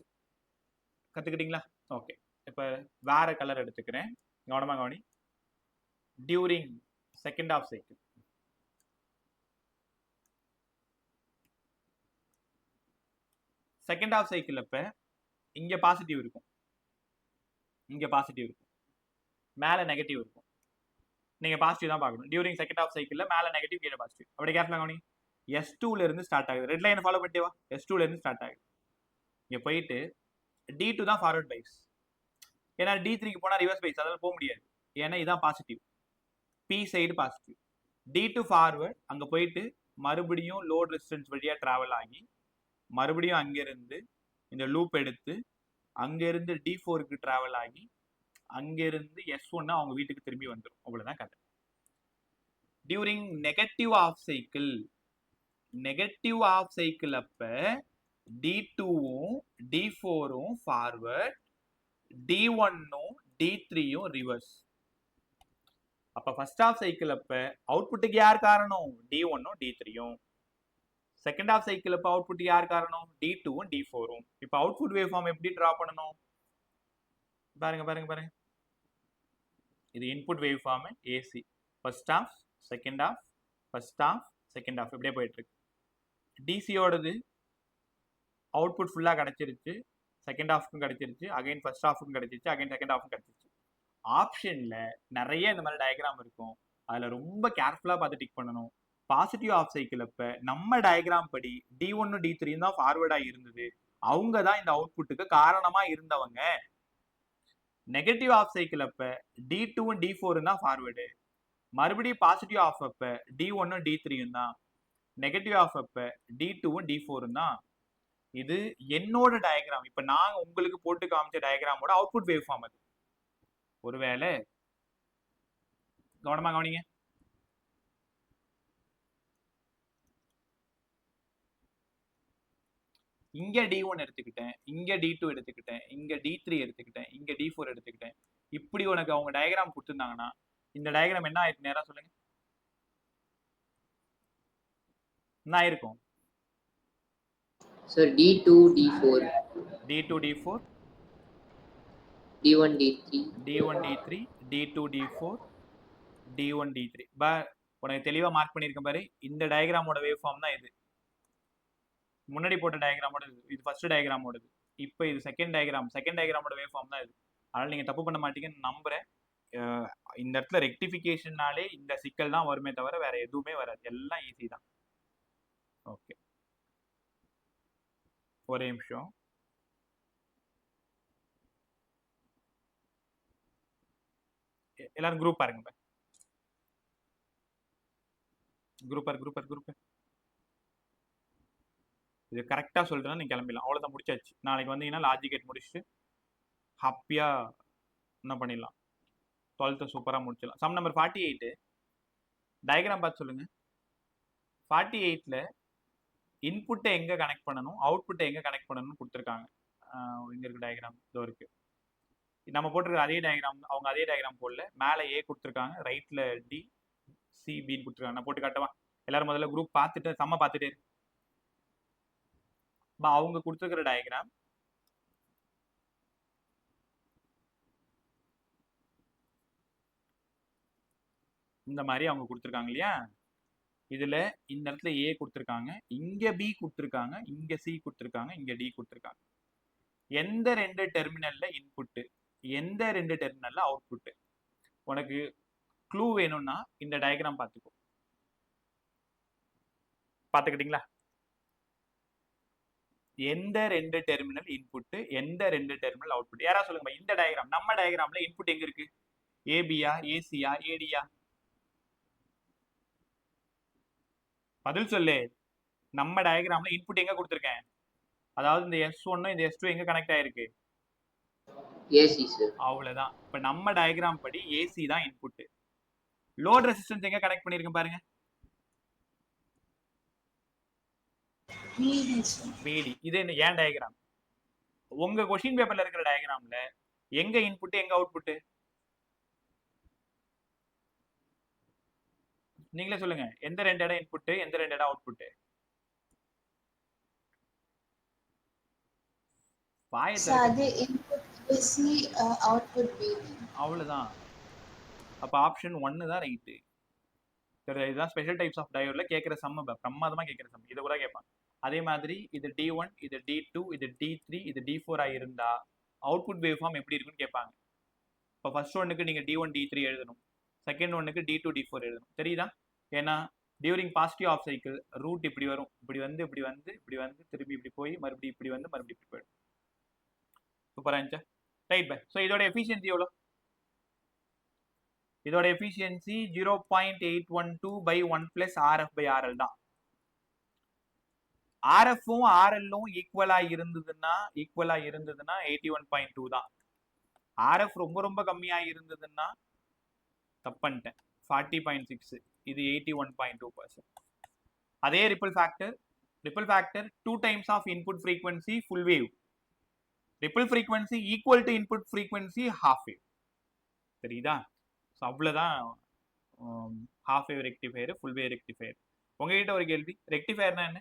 கத்துக்கிட்டீங்களா? Okay. இப்ப வேற கலர் எடுத்துக்கிறேன், கவனமா கவனி. டியூரிங் செகண்ட் ஆஃப் சைக்கிள் அப்ப இங்க பாசிட்டிவ் இருக்கும், இங்க பாசிட்டிவ் இருக்கும், மேல நெகட்டிவ் இருக்கும். நீங்க பாசிட்டிவ் தான் பார்க்கணும். டியூரிங் செகண்ட் ஆஃப் சைக்கிள்ல மேல நெகட்டிவ் கீழே பாசிட்டிவ். அப்படி கேர்ஃபுல்லா கவனி. S2ல இருந்து ஸ்டார்ட் ஆகுது. ரெட் லைன் ஃபாலோ பண்ணிட்டே வா. S2ல இருந்து ஸ்டார்ட் ஆகுது. இங்க போயிட்டு D2 தான் ஃபார்வர்ட் பைஸ். ஏன்னா D3க்கு போனா ரிவர்ஸ் பைஸ், அதனால போக முடியாது. ஏன்னா இதான் positive, P side positive. D2 forward, அங்க போயிட்டு மறுபடியும் லோட் ரெசிஸ்டன்ஸ் வழியா டிராவல் ஆகி மறுபடியும் அங்கிருந்து இந்த லூப் எடுத்து அங்கிருந்து D4க்கு டிராவல் ஆகி அங்கிருந்து S1 அவங்க வீட்டுக்கு திரும்பி வந்துடும். அவ்வளவுதான் கதை. டியூரிங் நெகட்டிவ் ஆஃப் சைக்கிள் அப்ப D2ம் D4ம் ஃபார்வர்ட், D1ம் D3யும் ரிவர்ஸ். அப்ப ஃபர்ஸ்ட் ஆஃப் சைக்கிள் அப்ப அவுட்புட்டுக்கு யார் காரணம்? D1ம் D3யும். செகண்ட் ஆஃப் சைக்கிள் அப்ப அவுட்புட்டுக்கு யார் காரணம்? D2ம் D4ம். இப்ப அவுட்புட் வேவ் ஃபார்ம் எப்படி டிரா பண்ணணும்? பாருங்க. இது input wave form AC. First half, second half, first half, second half இப்படியே போயிட்டு இருக்கு. டிசியோடது அவுட்புட் ஃபுல்லா கிடைச்சிருச்சு, செகண்ட் ஹாஃப்க்கும் கிடைச்சிருச்சு, அகைன் ஃபர்ஸ்ட் ஹாஃப்க்கும் கிடைச்சிருச்சு, அகைன் செகண்ட் ஹாஃப்க்கும் கிடைச்சிருச்சு. ஆப்ஷன்ல நிறைய இந்த மாதிரி டயக்ராம் இருக்கும். அதுல ரொம்ப கேர்ஃபுல்லா பார்த்து டிக் பண்ணணும். பாசிட்டிவ் ஆஃப் சைக்கிள் அப்ப நம்ம டயக்ராம் படி D1 D3 தான் ஃபார்வர்டா இருந்தது, அவங்க தான் இந்த அவுட்புட்டுக்கு காரணமா இருந்தவங்க. நெகட்டிவ் ஆஃப் சைக்கிள் அப்ப D2 D4 தான் ஃபார்வர்டு, மறுபடியும் பாசிட்டிவ் ஆஃப் அப்ப D1 D3 தான், நெகட்டிவ் ஆஃப் அப்ப D2 D4 தான். இது என்னோட டயக்ராம். இப்ப நான் உங்களுக்கு போட்டு காமிச்ச டயக்ராமோட அவுட்புட் வேவ் ஃபார்ம் அது. ஒருவேளை கவனமா கவனிங்க. இங்க D1 எடுத்துக்கிட்டேன், இங்க D2 எடுத்துக்கிட்டேன், இங்க D3 எடுத்துக்கிட்டேன், இங்க D4 எடுத்துக்கிட்டேன். இப்படி உனக்கு அவங்க டயக்ராம் கொடுத்திருந்தாங்கன்னா இந்த டயக்ராம் என்ன ஆயிருக்கு? நேரா சொல்லுங்க, என்ன ஆயிருக்கும்? Sir, D2 D4, D2 D4, D1 D3, D1 D3, D2 D4, D1 D3. உனக்கு தெளிவா மார்க் பண்ணியிருக்கேன் பாரு. இந்த டயக்ராமோட வேவ் ஃபார்ம் தான் இது. முன்னாடி போட்ட டயக்ராமோட இது ஃபர்ஸ்ட் டயக்ராமோடது. இப்போ இது செகண்ட் டயக்ராமோட வேவ் ஃபார்ம் தான் இது. அதனால நீங்க தப்பு பண்ண மாட்டீங்கன்னு நம்புறேன். இந்த இடத்துல ரெக்டிஃபிகேஷன்னாலே இந்த சிக்கல் தான் வருமே தவிர வேற எதுவுமே வராது, எல்லாம் ஈஸி தான். ஓகே, ஒரே நிமிஷம். எல்லாரும் குரூப் பாருங்க. குரூப் இது கரெக்டா சொல்றேன்னா நீங்க கிளம்பிடலாம். அவ்வளவுதான், முடிச்சாச்சு. நாளைக்கு வந்தீங்கன்னா லாஜிக் கேட் முடிச்சுட்டு ஹாப்பியா என்ன பண்ணிடலாம், 12th சூப்பரா முடிச்சிடலாம். சம் நம்பர் 48 டயக்ராம் பார்த்து சொல்லுங்க. 48ல இன்புட்டை எங்க கனெக்ட் பண்ணணும், அவுட்புட்டை எங்க கனெக்ட் பண்ணணும்னு கொடுத்துருக்காங்க. இங்க இருக்கு டயக்ராம், இதோ இருக்கு. நம்ம போட்டிருக்க அதே டயக்ராம், அவங்க அதே டயக்ராம் போடல. மேல A கொடுத்துருக்காங்க, ரைட்ல D, C, B கொடுத்துருக்காங்க. நான் போட்டு காட்டவா? எல்லாரும் முதல்ல குரூப் பார்த்துட்டு சம்ம பார்த்துட்டே இருக்கு. அவங்க கொடுத்துருக்கிற டயக்ராம் இந்த மாதிரி அவங்க கொடுத்துருக்காங்க இல்லையா, இதுல இந்த இடத்துல ஏ கொடுத்துருக்காங்க, இங்க பி கொடுத்துருக்காங்க, இங்க சி கொடுத்துருக்காங்க, இங்க டி கொடுத்துருக்காங்க. எந்த ரெண்டு டெர்மினல்ல இன்புட்டு, எந்த ரெண்டு டெர்மினல்ல அவுட்புட்டு? உனக்கு க்ளூ வேணும்னா இந்த டயக்ராம் பார்த்துக்கோ. பார்த்துக்கிட்டீங்களா? எந்த ரெண்டு டெர்மினல் இன்புட், எந்த ரெண்டு டெர்மினல் அவுட்புட்? யாரா சொல்லுங்க. இந்த டயக்ராம், நம்ம டயக்ராம்ல இன்புட் எங்க இருக்கு? ஏபியா, ஏசியா, ஏடியா? பதில் சொல்லு. நம்ம டயக்ராம்ல இன்புட் எங்க கொடுத்துருக்கேன்? அதாவது இந்த S1 இந்த S2 எங்க கனெக்ட் ஆயிருக்கு? AC sir. அவ்வளவுதான். இப்ப நம்ம டயக்ராம் படி ஏசி தான் இன்புட். லோட் ரெசிஸ்டன்ஸ் எங்க கனெக்ட் பண்ணிருக்கேன் பாருங்க. பிடி. இது என்ன ஏன் டயக்ராம்? உங்க கொஸ்டின் பேப்பர்ல இருக்கிற டயக்ராம்ல எங்க இன்புட் எங்க அவுட்புட்? நீங்களே சொல்லுங்க. எந்த ரெண்டு இடம் இன்புட், எந்த ரெண்டு இடம் அவுட்புட்? அது இன்புட் ஏசி, அவுட்புட் பிடி. அவ்வளவுதான். அப்ப ஆப்ஷன் 1 தான் ரைட். இதுதான் ஸ்பெஷல் டைப்ஸ் ஆஃப் டயோட்ல கேட்கிற சம். பிரமாதமா கேட்கிற சம். இதை கூட கேட்பாங்க. அதே மாதிரி இது D1, இது D2, இது D3, இது D4 ஆ இருந்தா அவுட்புட் வேவ் ஃபார்ம் எப்படி இருக்குன்னு கேட்பாங்க. இப்போ ஃபர்ஸ்ட் ஒன்னுக்கு நீங்க D1, D3 எழுதணும், செகண்ட் ஒன்னுக்கு D2, D4 எழுதணும். தெரியுதா? ஏன்னா during positive half cycle route இப்படி வரும், இப்படி வந்து இப்படி வந்து இப்படி வந்து திருப்பி இப்படி போய் மறுபடியும் இப்படி வந்து மறுபடியும் இப்படி போயிடும். சூப்பரா இருந்துச்சா? Right by. ஸோ இதோட எஃபிஷியன்சி எவ்வளோ? இதோட efficiency 0.812 by 1 plus RF by RL தான். RFும் RLும் ஈக்குவலா இருந்ததுன்னா 81.2 தான். RF ரொம்ப ரொம்ப கம்மியா இருந்ததுன்னா தப்பன்ட்டேன், 40.6. இது 81.2%. அதே ripple factor 2 times of input frequency full wave. Ripple frequency equal to input frequency half wave. தெரியுதா? ஸோ அவ்வளோதான் half wave rectifier, full wave rectifier. உங்ககிட்ட ஒரு கேள்வி, ரெக்டிஃபயர்னா என்ன?